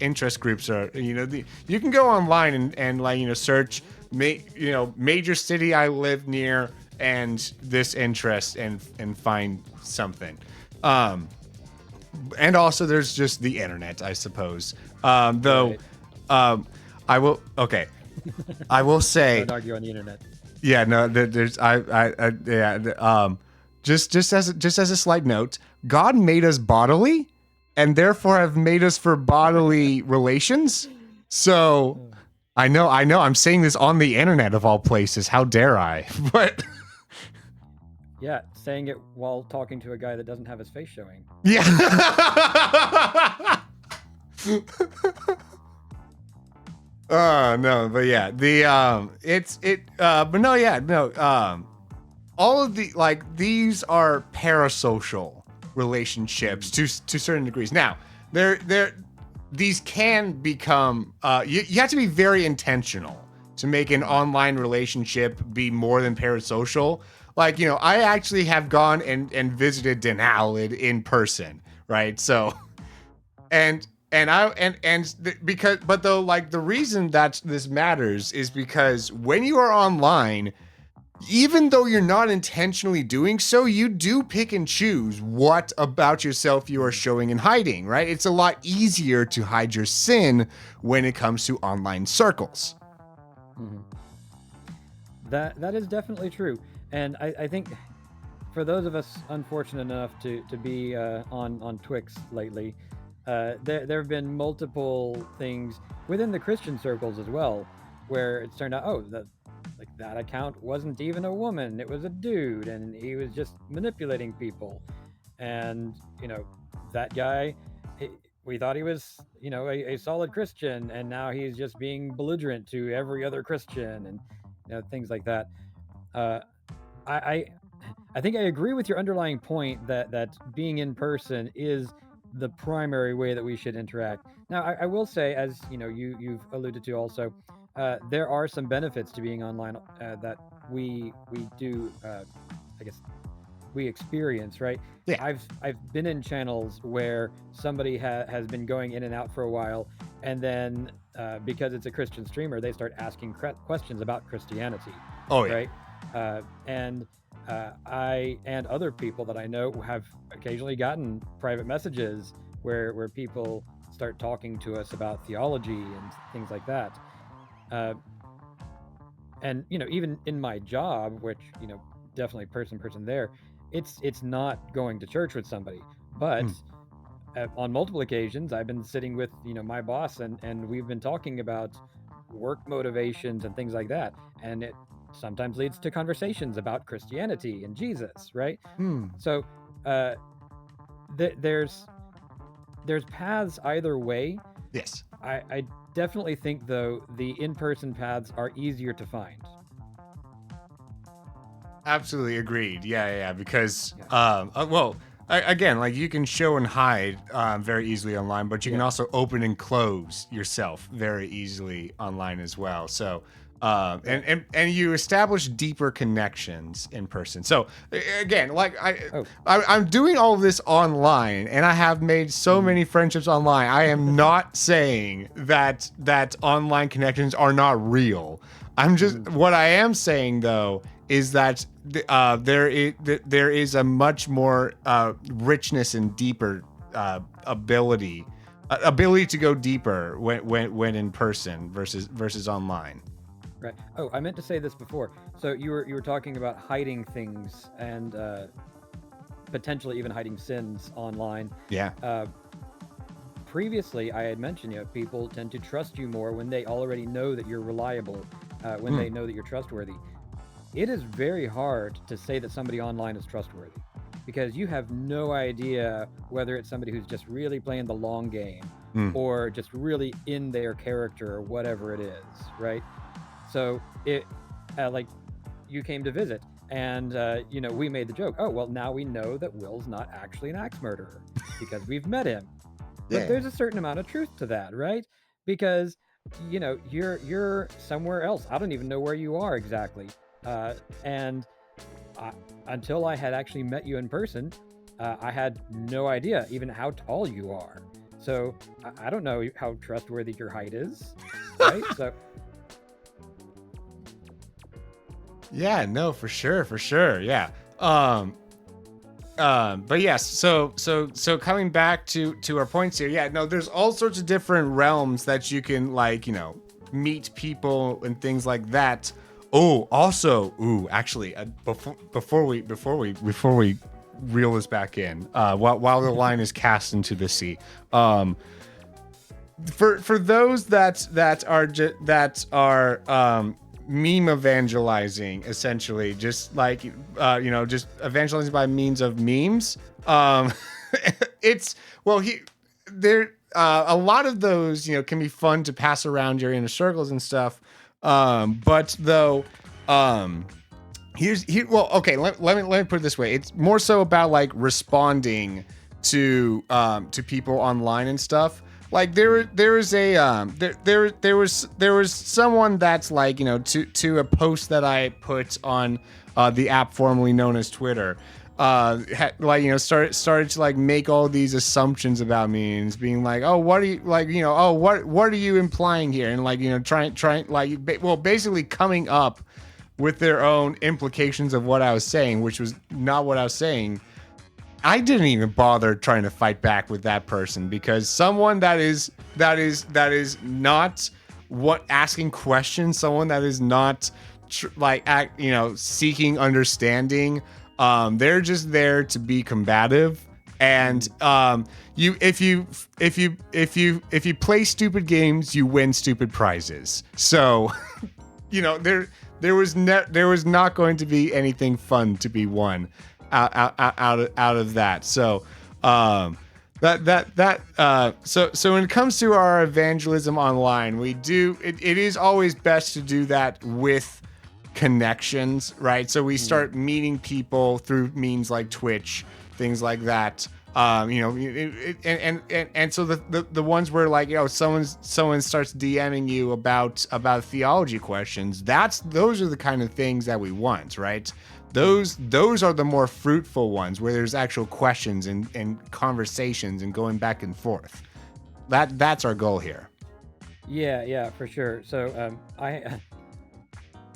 are, you can go online and like search major city I live near and this interest and find something. And also there's just the internet, I suppose. Though Right. I will say, Don't argue on the internet. yeah, no, there's just as a slight note, God made us bodily and therefore have made us for bodily relations. So I know I'm saying this on the internet of all places. How dare I? But Yeah, saying it while talking to a guy that doesn't have his face showing. yeah. No, but yeah, but no, yeah, no, all of the like these are parasocial relationships to certain degrees. Now, these can become you have to be very intentional to make an online relationship be more than parasocial. Like, I actually have gone and visited Denalid in person, right? So, because like the reason that this matters is because when you are online, even though you're not intentionally doing so, you do pick and choose what about yourself you are showing and hiding, right? It's a lot easier to hide your sin when it comes to online circles. Mm-hmm. That is definitely true, and I think for those of us unfortunate enough to be on Twix lately, there have been multiple things within the Christian circles as well, where it's turned out, that account wasn't even a woman, it was a dude, and he was just manipulating people, and that guy, we thought he was a solid Christian, and now he's just being belligerent to every other Christian, and things like that. Uh, I, I I think I agree with your underlying point that being in person is the primary way that we should interact. Now, I will say, as you've alluded to also, there are some benefits to being online that we do, I guess, we experience, right? Yeah. I've been in channels where somebody has been going in and out for a while, and then because it's a Christian streamer, they start asking questions about Christianity, Oh yeah. right? And I and other people that I know have occasionally gotten private messages where people start talking to us about theology and things like that. Uh, and even in my job, which definitely person there, it's not going to church with somebody, but on multiple occasions I've been sitting with my boss, and we've been talking about work motivations and things like that, and it sometimes leads to conversations about Christianity and Jesus, right? So uh, there's paths either way. Yes. I definitely think, though, the in-person paths are easier to find. Absolutely agreed. Yeah. Because, well, again, like you can show and hide very easily online, but you can also open and close yourself very easily online as well. So, and you establish deeper connections in person. So again, like I'm doing all of this online, and I have made so many friendships online. I am not saying that online connections are not real. I'm just what I am saying though is that there is a much more richness and deeper ability to go deeper when in person versus online. Right. Oh, I meant to say this before. So you were talking about hiding things and potentially even hiding sins online. Yeah. Previously, I had mentioned, people tend to trust you more when they already know that you're reliable, when they know that you're trustworthy. It is very hard to say that somebody online is trustworthy, because you have no idea whether it's somebody who's just really playing the long game or just really in their character or whatever it is, right? So it, like, you came to visit, and we made the joke. Oh, well, now we know that Will's not actually an axe murderer because we've met him. But there's a certain amount of truth to that, right? Because you're somewhere else. I don't even know where you are exactly. And until I had actually met you in person, I had no idea even how tall you are. So I don't know how trustworthy your height is, right? So. Yeah, no, for sure. Yeah. But yes, so coming back to our points here. Yeah, no, there's all sorts of different realms that you can meet people and things like that. Oh, also, actually, before we reel this back in, while the line is cast into the sea, for those that are meme evangelizing, essentially, just just evangelizing by means of memes. It's a lot of those can be fun to pass around your inner circles and stuff. But though, let me put it this way. It's more so about responding to people online and stuff. Like there was someone that's to a post that I put on the app formerly known as Twitter, started to make all these assumptions about me and being like, oh, what are you what are you implying here, and trying basically coming up with their own implications of what I was saying, which was not what I was saying. I didn't even bother trying to fight back with that person, because someone that is not asking questions, someone that is not seeking understanding, They're just there to be combative. And if you play stupid games, you win stupid prizes. So, there was not going to be anything fun to be won out of that. So, so when it comes to our evangelism online, it is always best to do that with connections, right? So we start meeting people through means like Twitch, things like that. And so the ones where like, someone starts DMing you about theology questions, those are the kind of things that we want, right? Those are the more fruitful ones where there's actual questions and conversations and going back and forth. That's our goal here. Yeah, for sure. So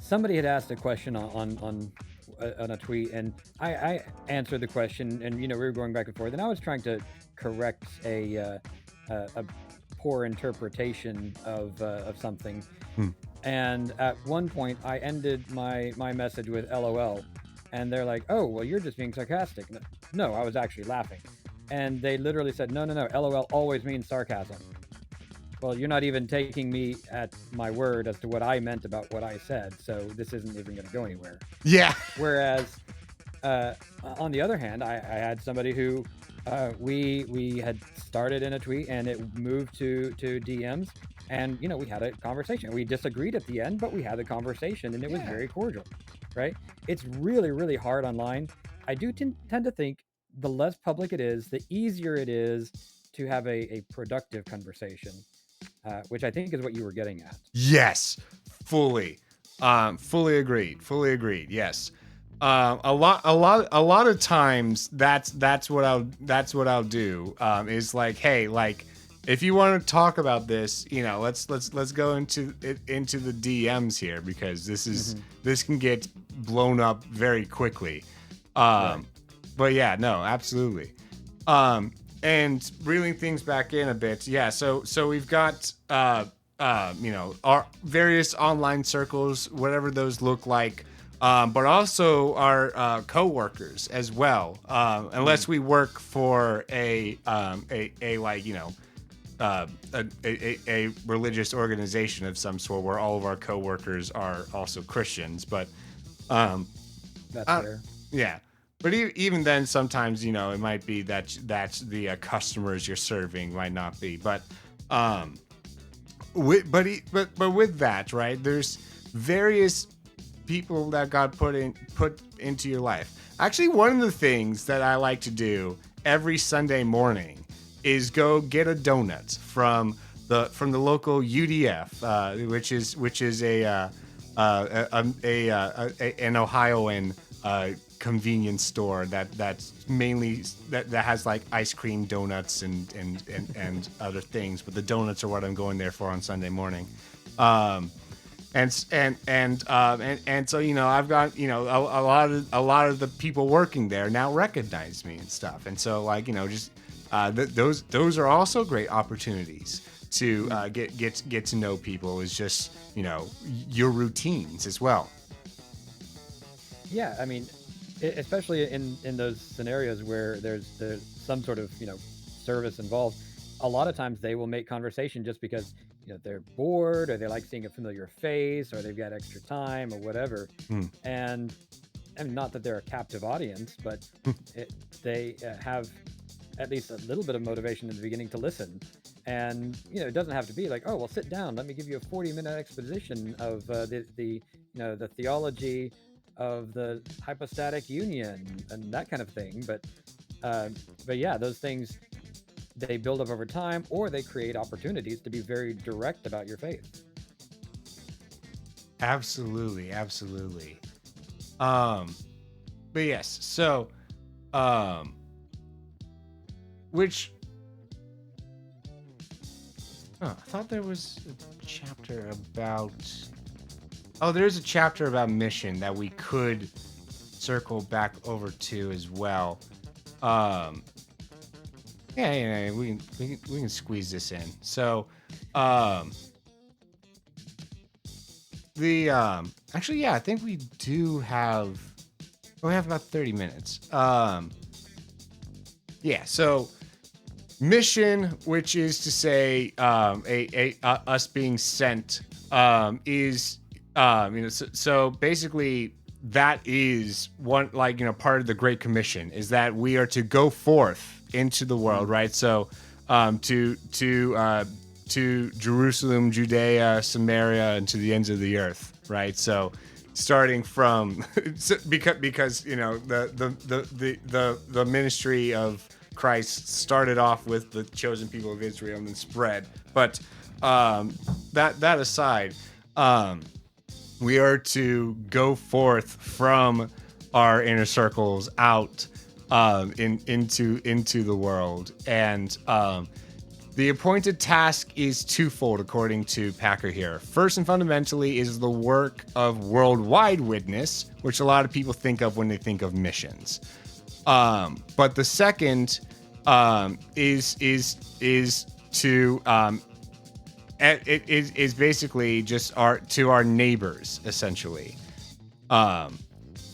somebody had asked a question on a tweet, and I answered the question, and we were going back and forth, and I was trying to correct a poor interpretation of something. And at one point, I ended my message with LOL, and they're like, "Oh, well, you're just being sarcastic." No, I was actually laughing, and they literally said, "No, LOL always means sarcasm." Well, you're not even taking me at my word as to what I meant about what I said, so this isn't even going to go anywhere. Yeah. Whereas, on the other hand, I had somebody who we had started in a tweet and it moved to DMs, and we had a conversation. We disagreed at the end, but we had a conversation, and it was very cordial, right? It's really, really hard online. I do tend to think the less public it is, the easier it is to have a productive conversation. Which I think is what you were getting at. Yes, fully agreed. Yes, a lot of times that's what I'll do. Is like, hey, like, if you want to talk about this, let's go into the DMs here, because this can get blown up very quickly. Right. But yeah, no, absolutely. And reeling things back in a bit, yeah. So we've got our various online circles, whatever those look like, but also our coworkers as well. Unless we work for a religious organization of some sort, where all of our coworkers are also Christians, but that's fair. Yeah. But even then, sometimes, it might be that's the customers you're serving might not be. But with that, right? There's various people that God put into your life. Actually, one of the things that I like to do every Sunday morning is go get a donut from the local UDF, which is an Ohioan convenience store that's mainly that has like ice cream, donuts, and other things. But the donuts are what I'm going there for on Sunday morning. And so I've got a lot of the people working there now recognize me and stuff, and so those are also great opportunities to get to know people. Is just your routines as well. Yeah, I mean, especially in those scenarios where there's some sort of service involved, a lot of times they will make conversation just because they're bored, or they like seeing a familiar face, or they've got extra time, or whatever. And not that they're a captive audience, but they have at least a little bit of motivation in the beginning to listen. And it doesn't have to be like, oh, well, sit down, let me give you a 40-minute exposition of the theology of the hypostatic union and that kind of thing. But yeah, those things, they build up over time, or they create opportunities to be very direct about your faith. Absolutely. But yes, so which I thought there was a chapter about there's a chapter about mission that we could circle back over to as well. Yeah, we can squeeze this in. So, actually, yeah, I think we do have We have about 30 minutes. Yeah. So mission, which is to say, us being sent, is, so basically that is one, like, part of the Great Commission is that we are to go forth into the world, right? So, to Jerusalem, Judea, Samaria, and to the ends of the earth, right? So, starting from because the ministry of Christ started off with the chosen people of Israel and then spread. But that aside, we are to go forth from our inner circles out into the world, and the appointed task is twofold, according to Packer here. First and fundamentally is the work of worldwide witness, which a lot of people think of when they think of missions. But the second is to it is basically just our neighbors, essentially.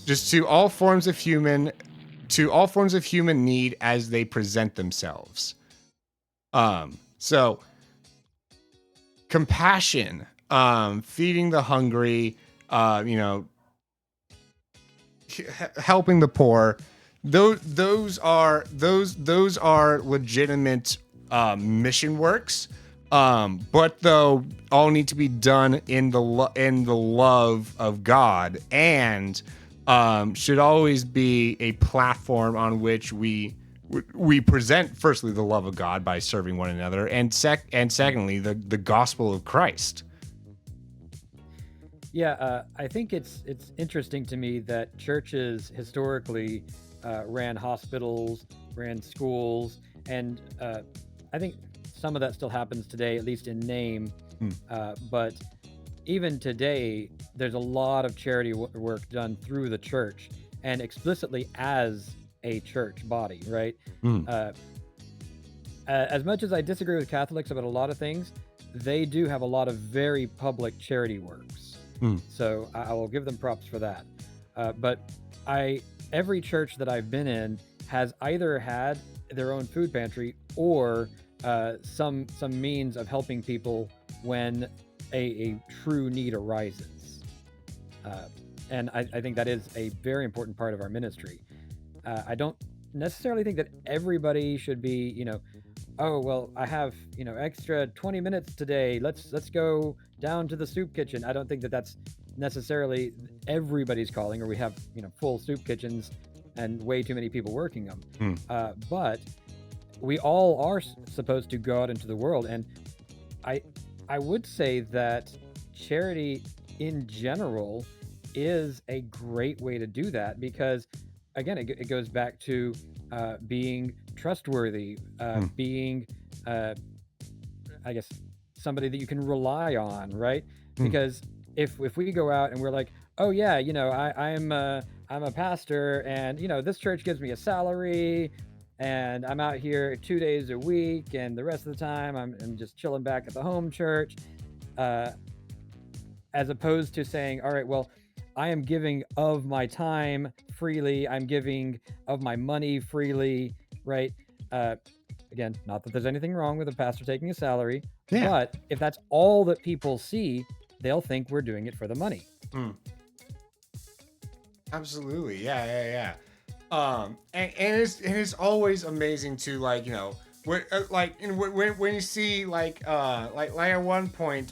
Just to all forms of human need as they present themselves. So compassion, feeding the hungry, helping the poor, those are legitimate mission works. But though all need to be done in the love of God, and should always be a platform on which we present, firstly, the love of God by serving one another, and secondly, the gospel of Christ. Yeah, I think it's interesting to me that churches historically ran hospitals, ran schools, and I think some of that still happens today, at least in name. But even today, there's a lot of charity work done through the church and explicitly as a church body, right? As much as I disagree with Catholics about a lot of things, they do have a lot of very public charity works. So I will give them props for that. But every church that I've been in has either had their own food pantry or some means of helping people when a true need arises. And I think that is a very important part of our ministry. I don't necessarily think that everybody should be, oh, well, I have, extra 20 minutes today. Let's go down to the soup kitchen. I don't think that that's necessarily everybody's calling, or we have, full soup kitchens and way too many people working them. But we all are supposed to go out into the world. And I would say that charity in general is a great way to do that, because again, it goes back to being trustworthy, being, I guess, somebody that you can rely on, right? Because if we go out and we're like, oh yeah, I'm a pastor, and this church gives me a salary, and I'm out here 2 days a week, and the rest of the time I'm just chilling back at the home church, as opposed to saying, all right, well, I am giving of my time freely, I'm giving of my money freely, right? Again, not that there's anything wrong with a pastor taking a salary, but if that's all that people see, they'll think we're doing it for the money. Absolutely, yeah. And it's always amazing to, like, when you see like at one point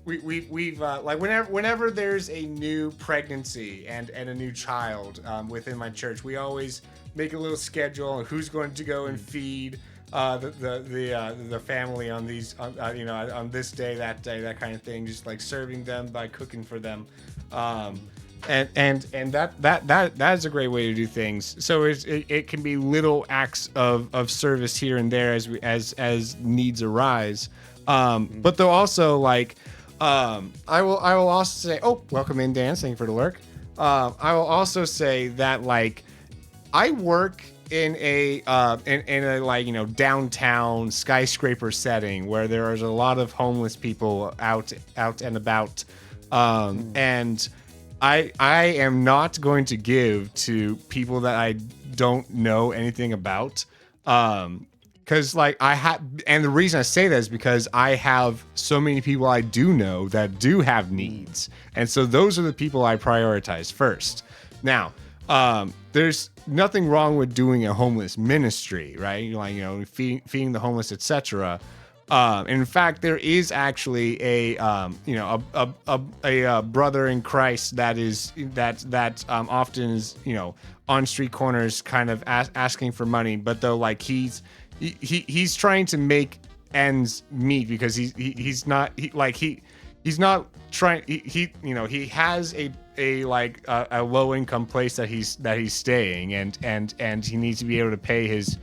we've like whenever there's a new pregnancy and a new child within my church, we always make a little schedule on who's going to go and feed the family on these on this day, that day, that kind of thing, just like serving them by cooking for them. And that is a great way to do things. So it can be little acts of service here and there as needs arise. But they'll also, like, I will also say, oh, welcome in, Dan. Thank you for the lurk. I will also say that, like, I work in a like, downtown skyscraper setting where there is a lot of homeless people out and about. And I am not going to give to people that I don't know anything about. Because like I have, and the reason I say that is because I have so many people I do know that do have needs, and so those are the people I prioritize first. Now, there's nothing wrong with doing a homeless ministry, right? Like, feeding the homeless, etc. In fact, there is actually a brother in Christ that often is on street corners, kind of asking for money, but though like he's trying to make ends meet because he's not trying. He has a low income place that he's staying, and he needs to be able to pay his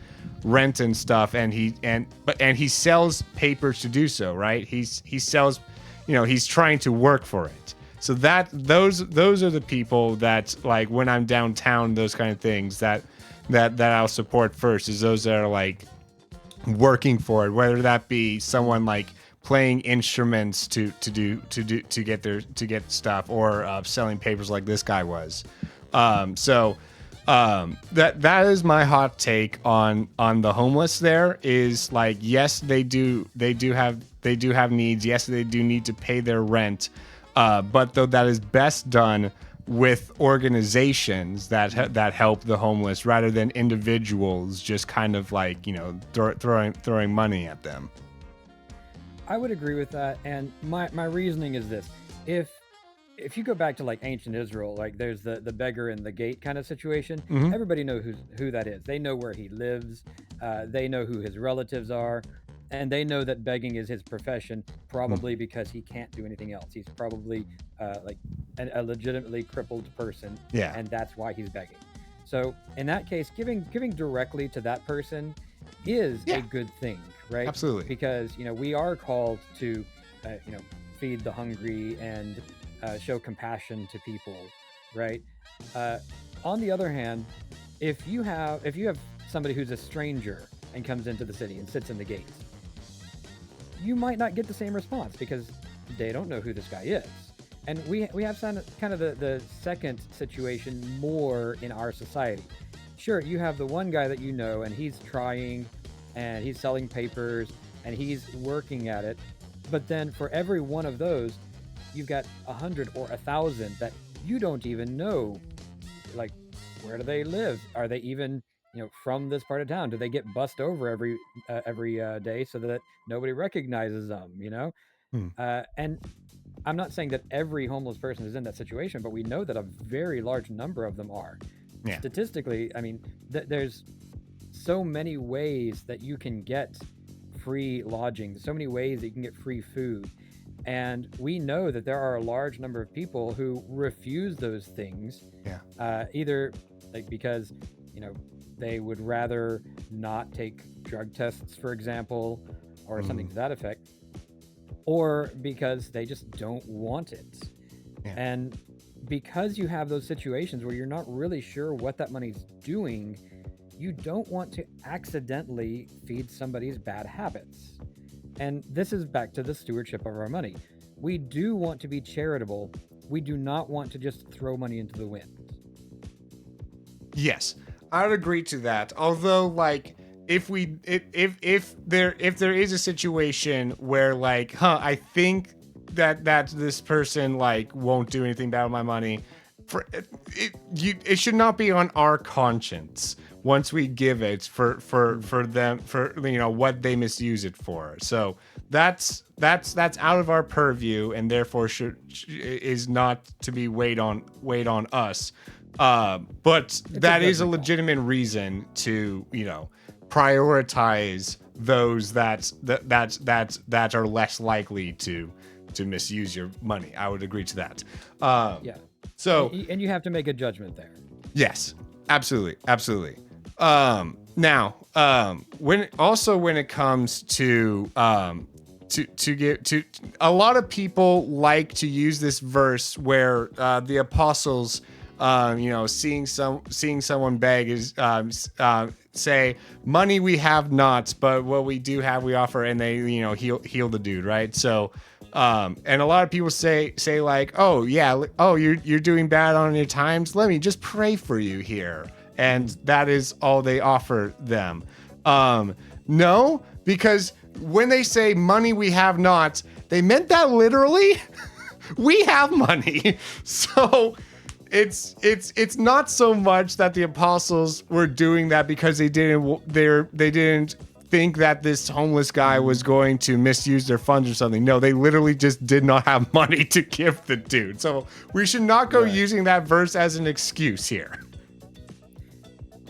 rent and stuff, and he sells papers to do so, right? He sells, he's trying to work for it. So those are the people that, like, when I'm downtown, those kind of things that I'll support first, is those that are like working for it, whether that be someone like playing instruments to get stuff, or selling papers like this guy was. That is my hot take on the homeless. There is like, yes, they do have needs. Yes, they do need to pay their rent. But though that is best done with organizations that help the homeless, rather than individuals just kind of like, throwing money at them. I would agree with that, and my reasoning is this: if you go back to like ancient Israel, like there's the beggar in the gate kind of situation. Mm-hmm. Everybody knows who that is. They know where he lives. They know who his relatives are, and they know that begging is his profession, probably because he can't do anything else. He's probably like a legitimately crippled person, and that's why he's begging. So in that case, giving directly to that person is a good thing, right? Absolutely. Because we are called to feed the hungry and show compassion to people, right? On the other hand, if you have somebody who's a stranger and comes into the city and sits in the gates, you might not get the same response because they don't know who this guy is. And we have kind of the second situation more in our society. Sure, you have the one guy that and he's trying, and he's selling papers, and he's working at it. But then for every one of those, you've got 100 or 1,000 that you don't even know, like, where do they live? Are they even, from this part of town? Do they get bussed over every day so that nobody recognizes them? And I'm not saying that every homeless person is in that situation, but we know that a very large number of them are. Yeah. Statistically, I mean, there's so many ways that you can get free lodging, so many ways that you can get free food. And we know that there are a large number of people who refuse those things, either like because, they would rather not take drug tests, for example, or something to that effect, or because they just don't want it. Yeah. And because you have those situations where you're not really sure what that money's doing, you don't want to accidentally feed somebody's bad habits. And this is back to the stewardship of our money. We do want to be charitable. We do not want to just throw money into the wind. Yes, I would agree to that. Although, like, if there is a situation where, like, I think that this person like won't do anything bad with my money, it should not be on our conscience once we give it for them, for what they misuse it for. So that's out of our purview, and therefore is not to be weighed on us. But that is a legitimate reason to prioritize those that are less likely to misuse your money. I would agree to that. So, and you have to make a judgment there. Yes, absolutely. Now, when it comes to a lot of people like to use this verse where the apostles, seeing someone beg is say, money we have not, but what we do have we offer, and they heal the dude, right? So And a lot of people say like, oh yeah, oh you're doing bad on your times. Let me just pray for you here, and that is all they offer them. No, because when they say money we have not, they meant that literally. We have money, so it's not so much that the apostles were doing that because they didn't think that this homeless guy was going to misuse their funds or something. No, they literally just did not have money to give the dude. So we should not go using that verse as an excuse here.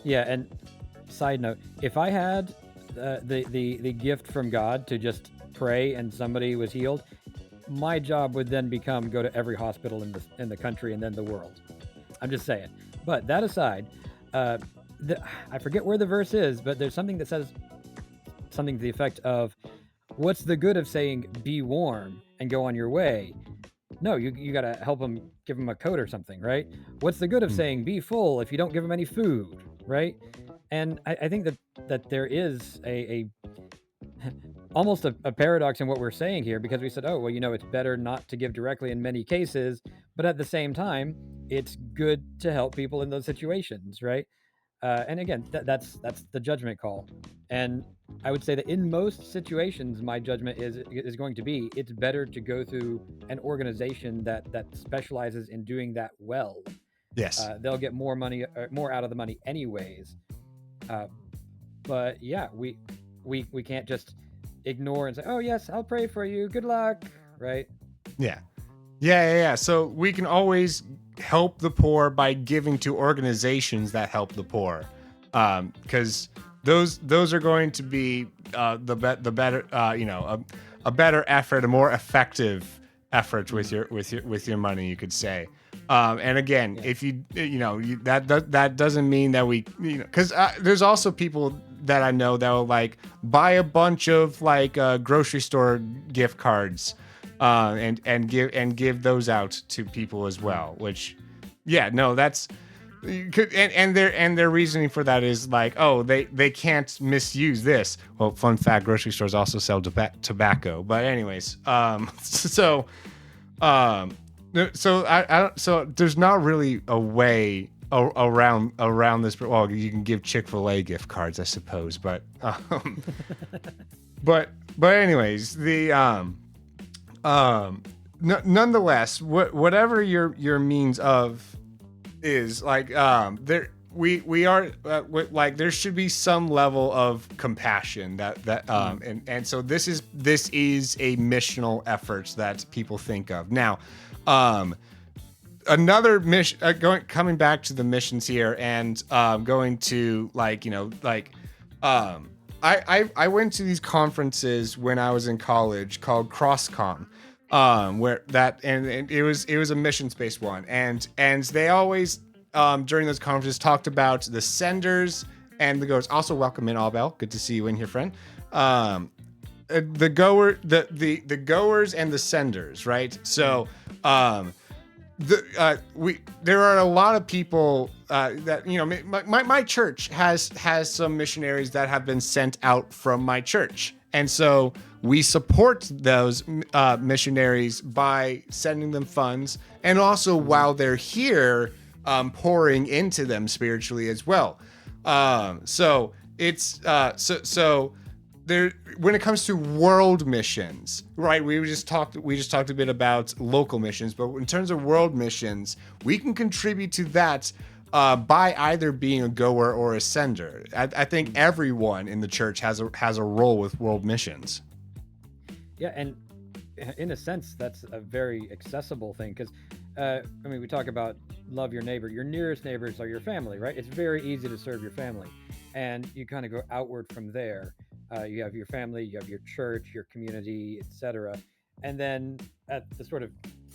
Yeah, and side note, if I had the gift from God to just pray and somebody was healed, my job would then become go to every hospital in the country and then the world. I'm just saying. But that aside, I forget where the verse is, but there's something that says something to the effect of, what's the good of saying be warm and go on your way? No, you got to help them, give them a coat or something, right? What's the good of saying be full if you don't give them any food, right? And I think that there is a almost a paradox in what we're saying here, because we said, oh, well, it's better not to give directly in many cases, but at the same time, it's good to help people in those situations, right? And again, that's the judgment call. And I would say that in most situations, my judgment is going to be, it's better to go through an organization that specializes in doing that well. Yes. They'll get more money, more out of the money anyways. But yeah, we can't just ignore and say, oh yes, I'll pray for you, good luck, right? Yeah. So we can always help the poor by giving to organizations that help the poor, because those are going to be the better, a better effort, a more effective effort with your money, you could say. And again, if that doesn't mean that we, because there's also people that I know that will like buy a bunch of like grocery store gift cards, and give those out to people as well. Which, that's. And their reasoning for that is like, oh, they can't misuse this. Well, fun fact: grocery stores also sell tobacco. But anyways, so there's not really a way around this. Well, you can give Chick-fil-A gift cards, I suppose, but but anyways, the nonetheless, whatever your means of is, like, there we are like, there should be some level of compassion that and so this is a missional effort that people think of now. Another mission, coming back to the missions here, and going to I went to these conferences when I was in college called CrossCon, where that and it was a missions-based one, and they always during those conferences talked about the senders and the goers. Also, welcome in, Albel. Good to see you in here, friend. The goers and the senders, right? So there are a lot of people that my church has some missionaries that have been sent out from my church, and so we support those missionaries by sending them funds, and also while they're here, pouring into them spiritually as well. So it's so there, when it comes to world missions, right? We just talked a bit about local missions, but in terms of world missions, we can contribute to that by either being a goer or a sender. I think everyone in the church has a role with world missions. Yeah, and in a sense, that's a very accessible thing, because we talk about love your neighbor. Your nearest neighbors are your family, right? It's very easy to serve your family, and you kind of go outward from there. You have your family, you have your church, your community, etc. And then at the sort of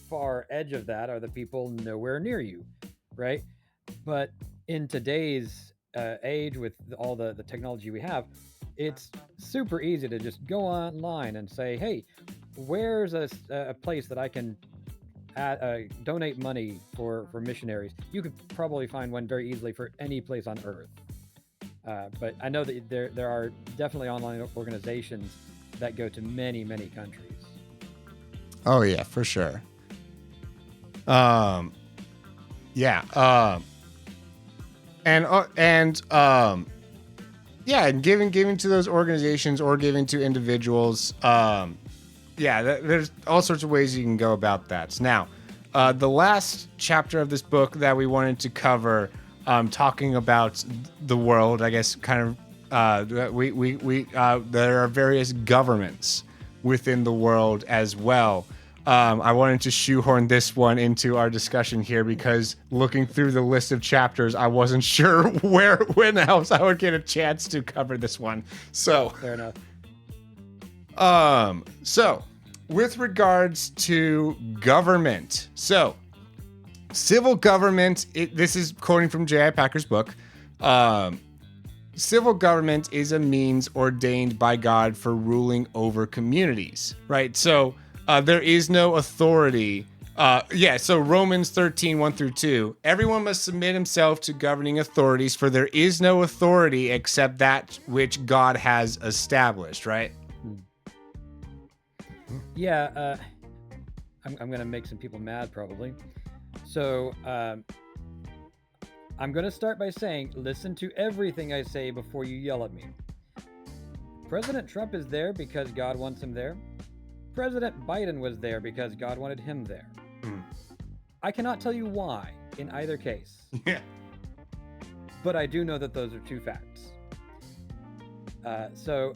far edge of that are the people nowhere near you, right? But in today's age, with all the technology we have, it's super easy to just go online and say, hey, where's a place that I can donate money for missionaries? You could probably find one very easily for any place on earth. But I know that there are definitely online organizations that go to many, many countries. Oh yeah, for sure. Yeah. Yeah, and giving to those organizations or giving to individuals. Yeah, there's all sorts of ways you can go about that. Now, the last chapter of this book that we wanted to cover, talking about the world, I guess, kind of, there are various governments within the world as well. I wanted to shoehorn this one into our discussion here because looking through the list of chapters, I wasn't sure when else I would get a chance to cover this one. So Fair enough. So with regards to government, so civil government, this is quoting from J.I. Packer's book. Civil government is a means ordained by God for ruling over communities, right? So there is no authority. So Romans 13, 1 through 2. Everyone must submit himself to governing authorities, for there is no authority except that which God has established, right? Yeah, I'm going to make some people mad probably. So I'm going to start by saying, listen to everything I say before you yell at me. President Trump is there because God wants him there. President Biden was there because God wanted him there. I cannot tell you why in either case. Yeah. But I do know that those are two facts. So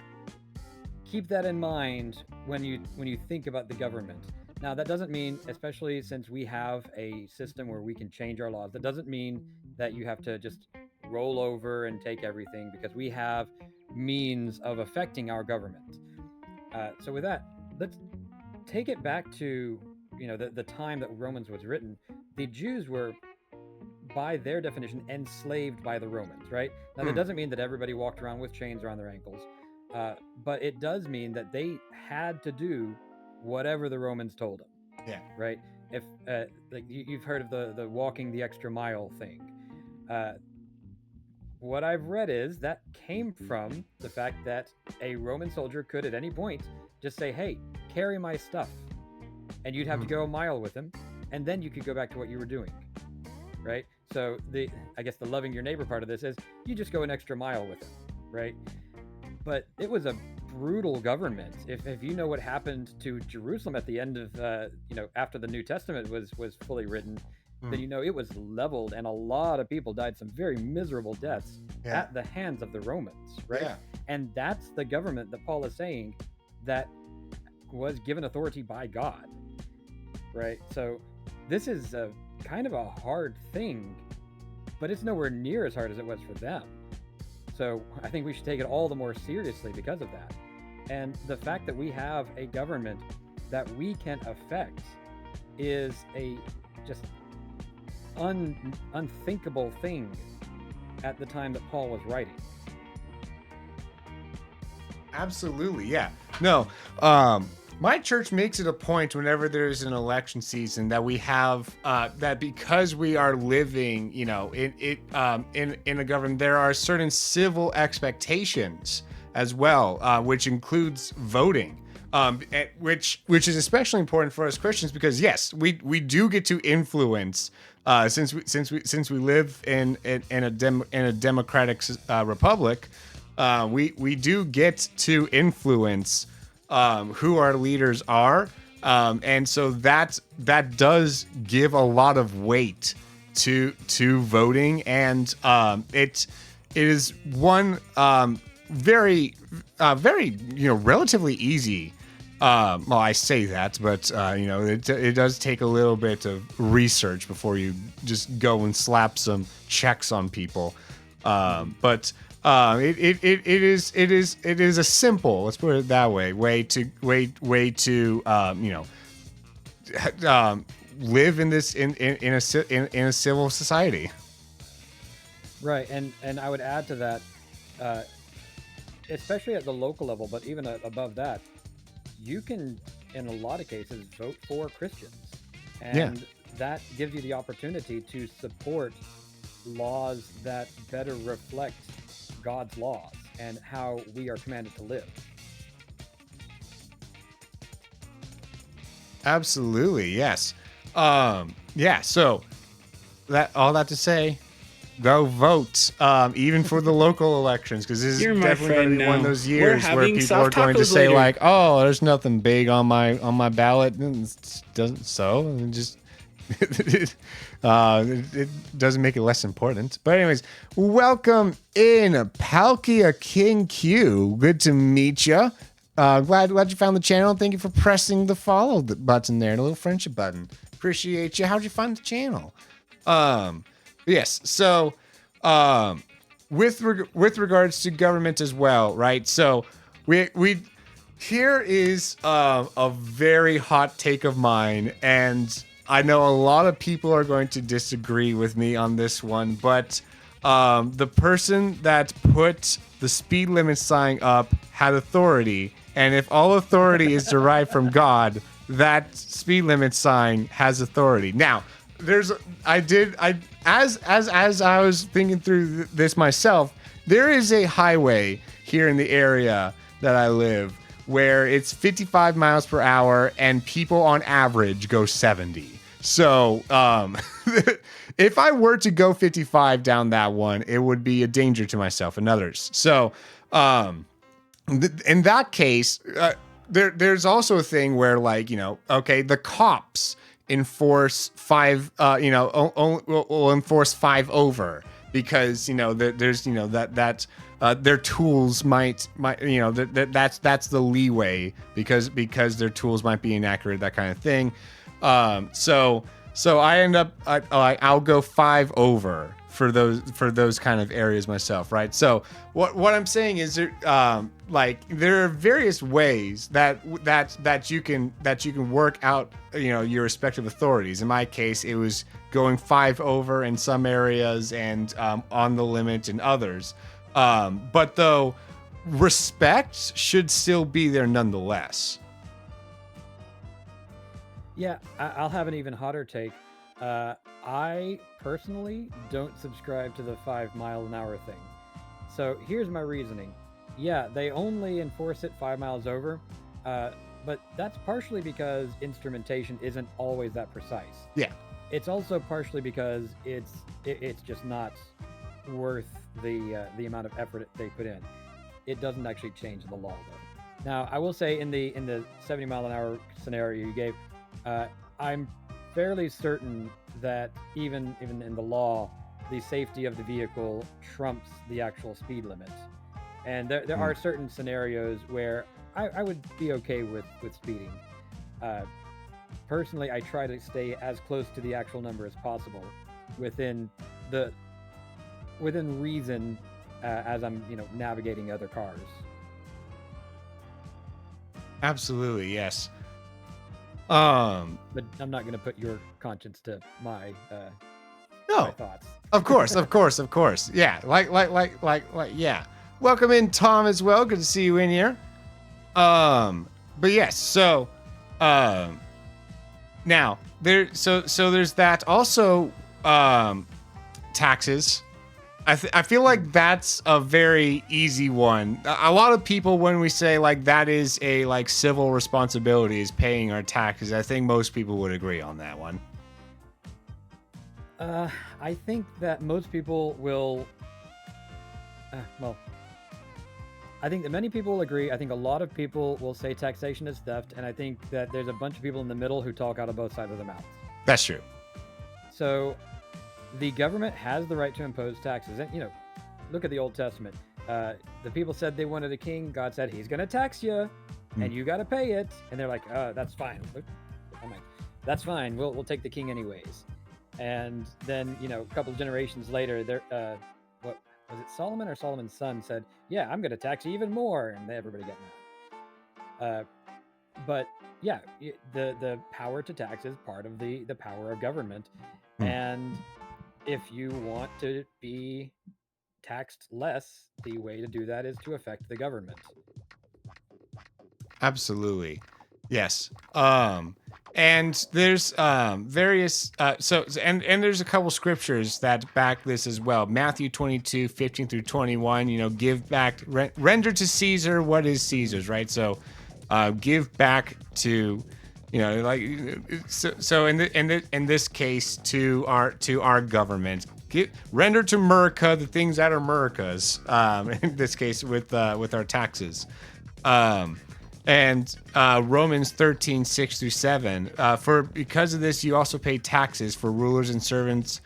keep that in mind when you think about the government. Now, that doesn't mean, especially since we have a system where we can change our laws, that doesn't mean that you have to just roll over and take everything, because we have means of affecting our government. So with that, let's take it back to the time that Romans was written. The Jews were, by their definition, enslaved by the Romans, right? Now, that doesn't mean that everybody walked around with chains around their ankles, but it does mean that they had to do whatever the Romans told them. Yeah. Right? If like you've heard of the walking the extra mile thing. What I've read is that came from the fact that a Roman soldier could at any point just say, hey, carry my stuff. And you'd have to go a mile with him, and then you could go back to what you were doing. Right? So I guess the loving your neighbor part of this is you just go an extra mile with him. Right? But it was a brutal government. If you know what happened to Jerusalem at the end of after the New Testament was fully written, then it was leveled, and a lot of people died some very miserable deaths at the hands of the Romans, right? Yeah. And that's the government that Paul is saying that was given authority by God, right? So this is a kind of a hard thing, but it's nowhere near as hard as it was for them. So I think we should take it all the more seriously because of that. And the fact that we have a government that we can affect is a just unthinkable thing at the time that Paul was writing. Absolutely, yeah. No, my church makes it a point whenever there's an election season that we have that, because we are living, in a government, there are certain civil expectations as well, which includes voting. Which is especially important for us Christians, because yes, we do get to influence, since we live in a democratic republic. We do get to influence who our leaders are, and so that does give a lot of weight to voting, and it is one very relatively easy. Well, I say that, but it does take a little bit of research before you just go and slap some checks on people. But it is a simple, let's put it that way to live in this in a civil society. Right, and I would add to that, especially at the local level, but even above that, you can, in a lot of cases, vote for Christians, and that gives you the opportunity to support laws that better reflect God's laws and how we are commanded to live. Absolutely, yes. Yeah. So that to say, go vote, even for the local elections, because this is You're my definitely going to friend be one of now. those We're years where having people are soft going to tacos say later. like, "Oh, there's nothing big on my ballot." And it doesn't so, and just it doesn't make it less important. But anyways, welcome in Palkia King Q. Good to meet you. Glad you found the channel. Thank you for pressing the follow button there, and a little friendship button. Appreciate you. How'd you find the channel? Yes. So, with regards to government as well, right? So, we here is a very hot take of mine, and I know a lot of people are going to disagree with me on this one, but the person that put the speed limit sign up had authority, and if all authority is derived from God, that speed limit sign has authority. Now, as I was thinking through this myself, there is a highway here in the area that I live where it's 55 miles per hour and people on average go 70. So, if I were to go 55 down that one, it would be a danger to myself and others. So, in that case, there's also a thing where, like, okay, the cops enforce five, will enforce 5 over because there's that their tools might that's the leeway because their tools might be inaccurate, that kind of thing. So I end up I'll go 5 over for those kind of areas myself, right? So what I'm saying is there are various ways that you can work out your respective authorities. In my case, it was going 5 over in some areas and on the limit in others. But though respect should still be there nonetheless. Yeah, I'll have an even hotter take. I personally don't subscribe to the 5-mile-an-hour thing. So here's my reasoning. Yeah, they only enforce it 5 miles over, but that's partially because instrumentation isn't always that precise. Yeah. It's also partially because it's just not worth the amount of effort they put in. It doesn't actually change the law though. Now, I will say in the 70-mile-an-hour scenario you gave, I'm fairly certain that even in the law, the safety of the vehicle trumps the actual speed limit. And there are certain scenarios where I would be okay with speeding. Personally, I try to stay as close to the actual number as possible within reason as I'm navigating other cars. Absolutely, yes. But I'm not going to put your conscience to my thoughts. Of course. Yeah, like, yeah. Welcome in, Tom, as well. Good to see you in here. But yes, so now so there's that. Also, taxes. I feel like that's a very easy one. A lot of people, when we say like that is a like civil responsibility, is paying our taxes, I think most people would agree on that one. I think that most people will. I think that many people will agree. I think a lot of people will say taxation is theft, and I think that there's a bunch of people in the middle who talk out of both sides of their mouths. That's true. So, the government has the right to impose taxes. And, look at the Old Testament. The people said they wanted a king. God said, he's going to tax you, and you got to pay it. And they're like, that's fine. I'm like, that's fine. We'll take the king anyways. And then, a couple of generations later, what was it, Solomon or Solomon's son said, yeah, I'm going to tax you even more. And everybody got mad. But yeah, the power to tax is part of the power of government. And if you want to be taxed less, the way to do that is to affect the government. Absolutely. Yes. And there's various and there's a couple scriptures that back this as well. Matthew 22:15 through 21, give back, render to Caesar what is Caesar's, right? So give back to like so in this case to our government, render to America the things that are America's. In this case with our taxes. And Romans 13:6-7. For because of this, you also pay taxes for rulers and servants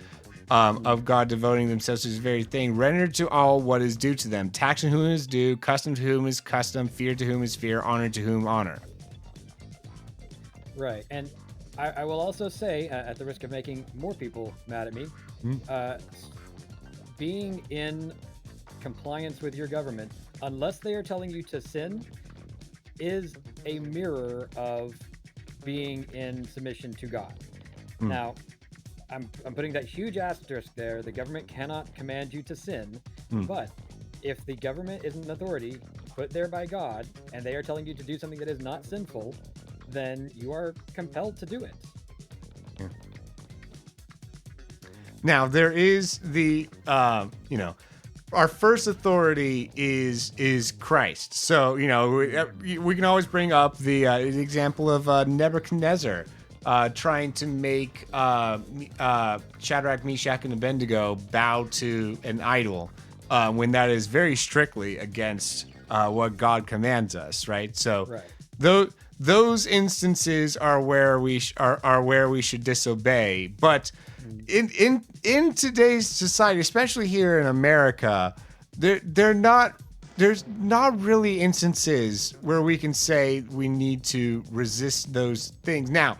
of God, devoting themselves to this very thing. Render to all what is due to them. Tax to whom is due, custom to whom is custom, fear to whom is fear, honor to whom honor. Right. And I will also say, at the risk of making more people mad at me, being in compliance with your government, unless they are telling you to sin, is a mirror of being in submission to God. Now, I'm putting that huge asterisk there. The government cannot command you to sin, but if the government is an authority put there by God and they are telling you to do something that is not sinful, then you are compelled to do it. Now, there is the our first authority is Christ. So we can always bring up the example of Nebuchadnezzar trying to make Shadrach, Meshach, and Abednego bow to an idol when that is very strictly against what God commands us, right? So those instances are where we should disobey. But in today's society, especially here in America, there's not really instances where we can say we need to resist those things. Now,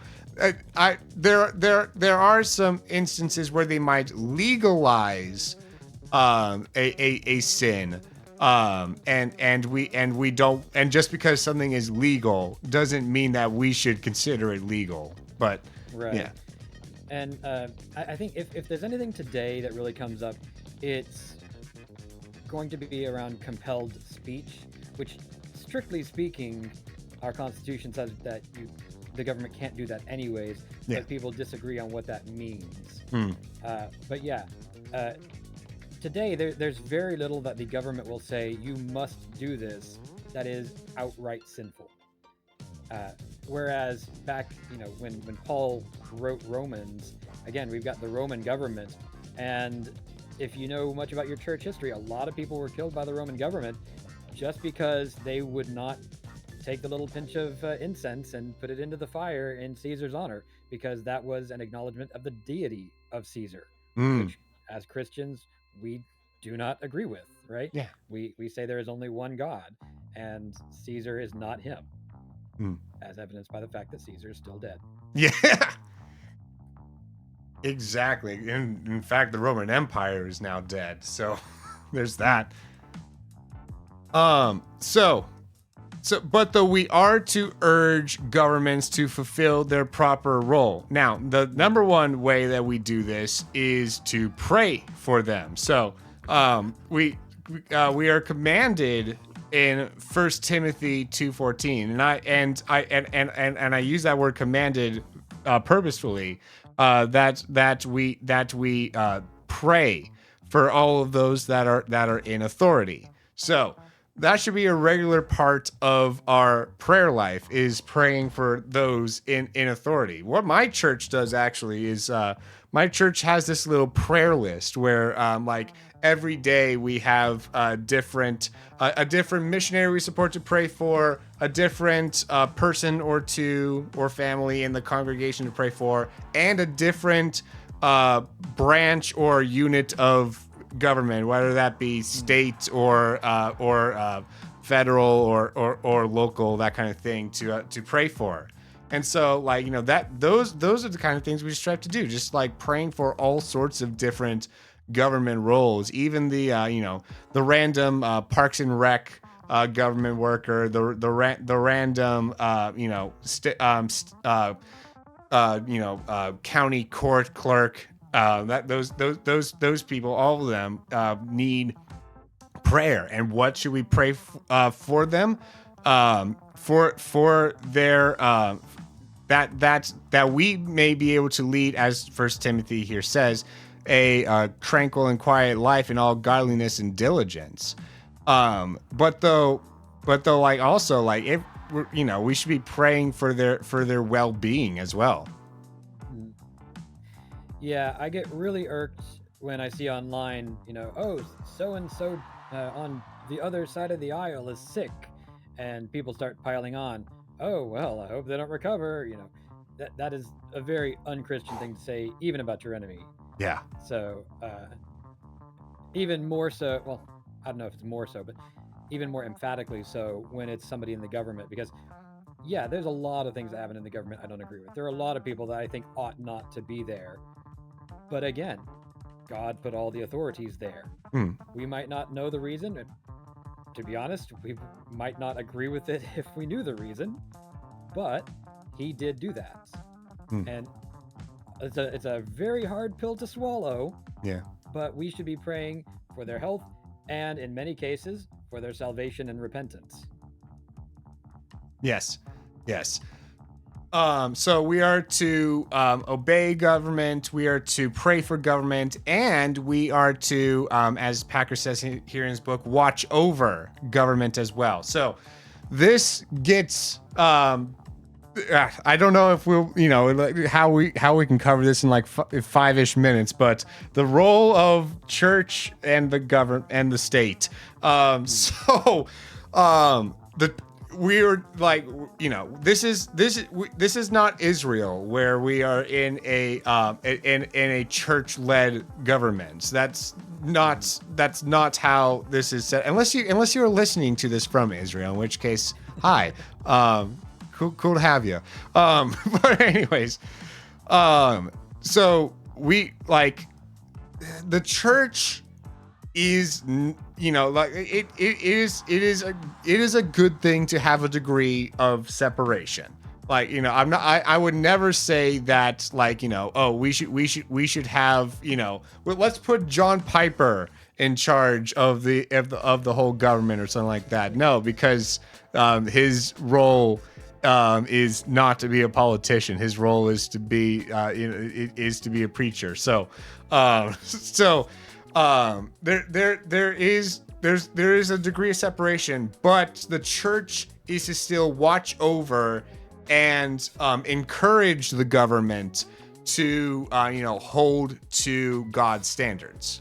there are some instances where they might legalize a sin, and we don't, and just because something is legal doesn't mean that we should consider it legal. But yeah. And I think if there's anything today that really comes up, it's going to be around compelled speech, which, strictly speaking, our Constitution says that the government can't do that anyways, but people disagree on what that means. But yeah, today there's very little that the government will say, you must do this, that is outright sinful. Whereas back, when Paul wrote Romans, again, we've got the Roman government, and if you know much about your church history, a lot of people were killed by the Roman government just because they would not take the little pinch of incense and put it into the fire in Caesar's honor, because that was an acknowledgement of the deity of Caesar, which as Christians, we do not agree with, right? Yeah. We say there is only one God, and Caesar is not him. As evidenced by the fact that Caesar is still dead. Yeah, exactly. In fact, the Roman Empire is now dead. So there's that. But though we are to urge governments to fulfill their proper role. Now, the number one way that we do this is to pray for them. So we are commanded in 1 Timothy 2:14, and I use that word commanded purposefully, that we pray for all of those that are in authority. So that should be a regular part of our prayer life, is praying for those in authority. What my church does actually is my church has this little prayer list where every day we have a different missionary we support to pray for, a different person or two or family in the congregation to pray for, and a different branch or unit of government, whether that be state or federal or local, that kind of thing, to pray for. And so those are the kind of things we strive to do, just like praying for all sorts of different government roles, even the random Parks and Rec government worker, the random county court clerk, those people, all of them need prayer. And what should we pray for them? For their that we may be able to lead, as 1 Timothy here says, a tranquil and quiet life in all godliness and diligence. But though, we should be praying for their well-being as well. Yeah, I get really irked when I see online, oh, so and so on the other side of the aisle is sick, and people start piling on. Oh well, I hope they don't recover. That is a very unchristian thing to say, even about your enemy. Yeah. So even more so, well, I don't know if it's more so, but even more emphatically so when it's somebody in the government, because yeah, there's a lot of things that happen in the government I don't agree with. There are a lot of people that I think ought not to be there. But again, God put all the authorities there. We might not know the reason. And to be honest, we might not agree with it if we knew the reason. But he did do that. And it's a very hard pill to swallow. Yeah. But we should be praying for their health and, in many cases, for their salvation and repentance. Yes. Yes. So we are to obey government, we are to pray for government, and we are to, as Packer says here in his book, watch over government as well. So this gets, I don't know if we'll, how we can cover this in like 5-ish minutes, but the role of church and the government and the state. We're like, this is not Israel where we are in a church-led government. That's not how this is set. Unless you're listening to this from Israel, in which case, hi, cool to have you. But anyways, so we like the church is, like it is a good thing to have a degree of separation. Like, I would never say that, like, oh, we should have, let's put John Piper in charge of the whole government or something like that. No, because his role is not to be a politician. His role is to be is to be a preacher. So there is a degree of separation, but the church is to still watch over and encourage the government to hold to God's standards.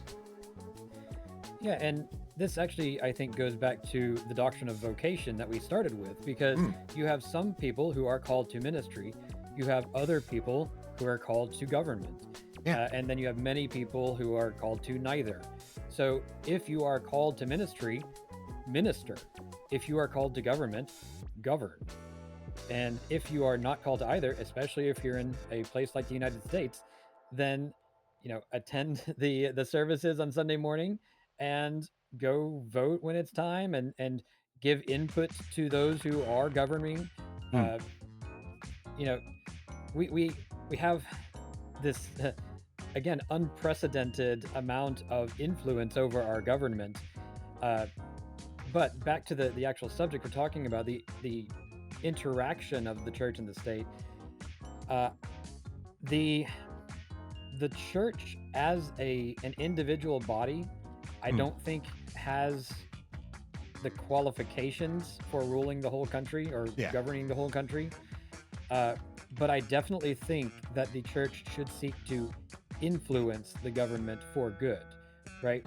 Yeah, and this actually, I think, goes back to the doctrine of vocation that we started with, because you have some people who are called to ministry, you have other people who are called to government. Yeah. And then you have many people who are called to neither. So if you are called to ministry, minister. If you are called to government, govern. And if you are not called to either, especially if you're in a place like the United States, then attend the services on Sunday morning and go vote when it's time, and give input to those who are governing. We have this again unprecedented amount of influence over our government. But back to the actual subject we're talking about, the interaction of the church and the state. The church as an individual body, I don't think has the qualifications for ruling the whole country or governing the whole country. But I definitely think that the church should seek to influence the government for good, right?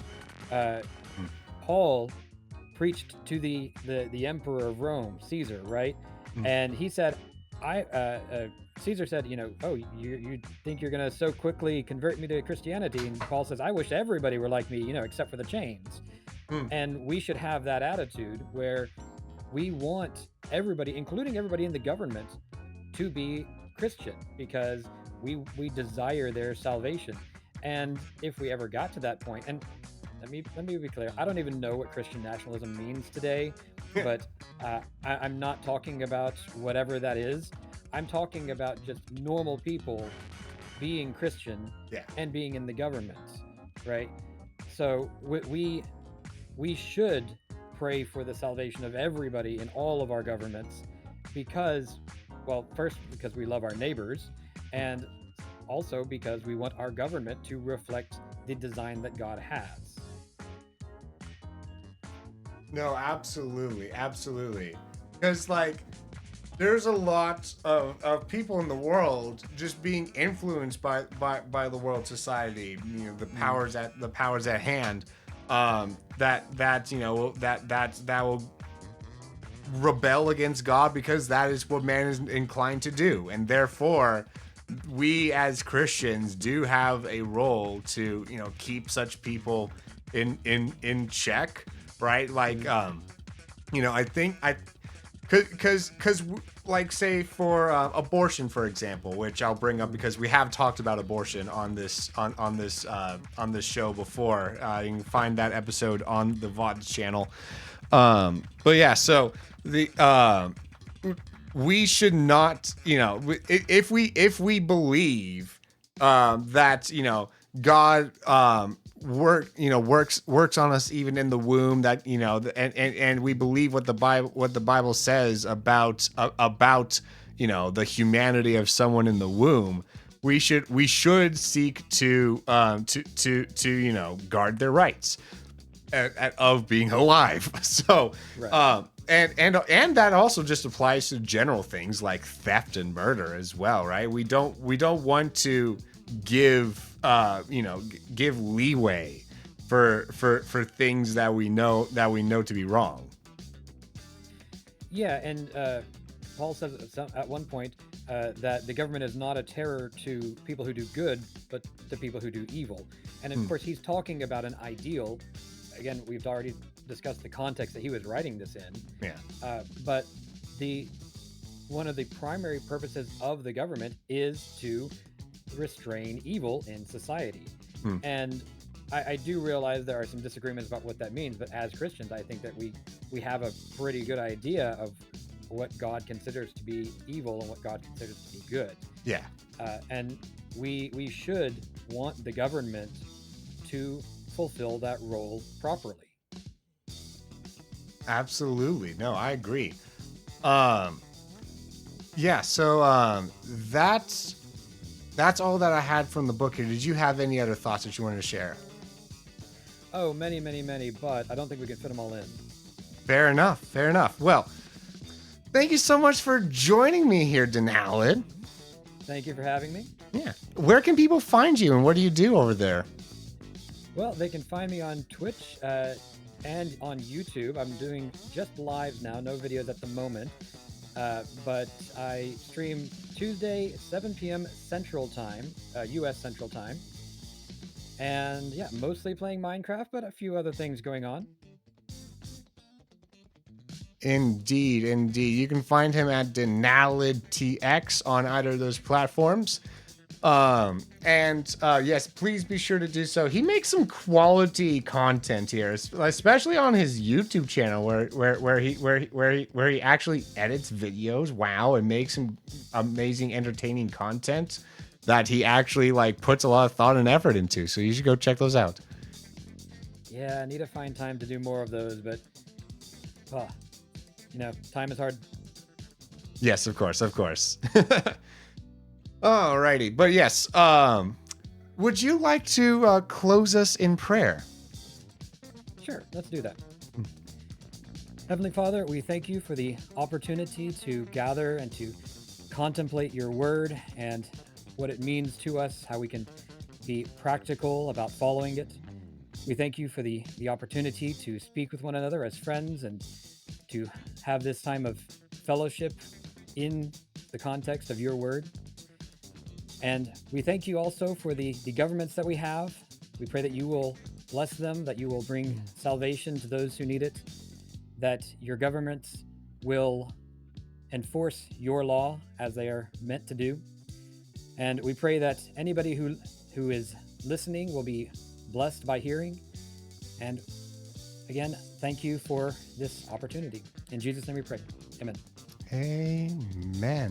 Paul preached to the emperor of Rome, Caesar, right? And he said, Caesar said, oh, you think you're going to so quickly convert me to Christianity? And Paul says, I wish everybody were like me, except for the chains. And we should have that attitude where we want everybody, including everybody in the government, to be Christian, because we desire their salvation. And if we ever got to that point, and let me be clear, I don't even know what Christian nationalism means today, but I'm not talking about whatever that is. I'm talking about just normal people being Christian and being in the government, right? So we should pray for the salvation of everybody in all of our governments, because, well, first, because we love our neighbors, and also because we want our government to reflect the design that God has. No, absolutely. Because, like, there's a lot of people in the world just being influenced by the world society, the powers at hand, that will rebel against God because that is what man is inclined to do, and therefore we as Christians do have a role to keep such people in check, right? Like I think because like say for abortion, for example, which I'll bring up because we have talked about abortion on this show before. You can find that episode on the VOD channel. But yeah, so the we should not, if we believe that God works on us even in the womb, that and we believe what the Bible says about the humanity of someone in the womb. We should seek to guard their rights of being alive. So Right. and that also just applies to general things like theft and murder as well, right? We don't want to give give leeway for things that we know to be wrong. Yeah, and Paul says at one point that the government is not a terror to people who do good, but to people who do evil. And of course, he's talking about an ideal. Again, we've already discussed the context that he was writing this in. Yeah. But one of the primary purposes of the government is to restrain evil in society. And I do realize there are some disagreements about what that means, but as Christians, I think that we have a pretty good idea of what God considers to be evil and what God considers to be good. Yeah. And we should want the government to fulfill that role properly. Absolutely. No, I agree. Yeah, so that's all that I had from the book here. Did you have any other thoughts that you wanted to share? Oh, many, but I don't think we can fit them all in. Fair enough. Well, thank you so much for joining me here, Denalid. Thank you for having me. Yeah. Where can people find you and what do you do over there? Well, they can find me on Twitch and on YouTube. I'm doing just lives now, no videos at the moment. But I stream Tuesday, 7 p.m. Central Time, U.S. Central Time. And yeah, mostly playing Minecraft, but a few other things going on. Indeed. You can find him at Denalid TX on either of those platforms. Yes, please be sure to do so. He makes some quality content here, especially on his YouTube channel where he actually edits videos. Wow, and makes some amazing, entertaining content that he actually puts a lot of thought and effort into. So you should go check those out. Yeah, I need to find time to do more of those, but time is hard. Yes, of course. Alrighty, but yes, would you like to close us in prayer? Sure, let's do that. Heavenly Father, we thank you for the opportunity to gather and to contemplate your word and what it means to us, how we can be practical about following it. We thank you for the opportunity to speak with one another as friends and to have this time of fellowship in the context of your word. And we thank you also for the governments that we have. We pray that you will bless them, that you will bring salvation to those who need it, that your governments will enforce your law as they are meant to do. And we pray that anybody who is listening will be blessed by hearing. And again, thank you for this opportunity. In Jesus' name we pray. Amen. Amen.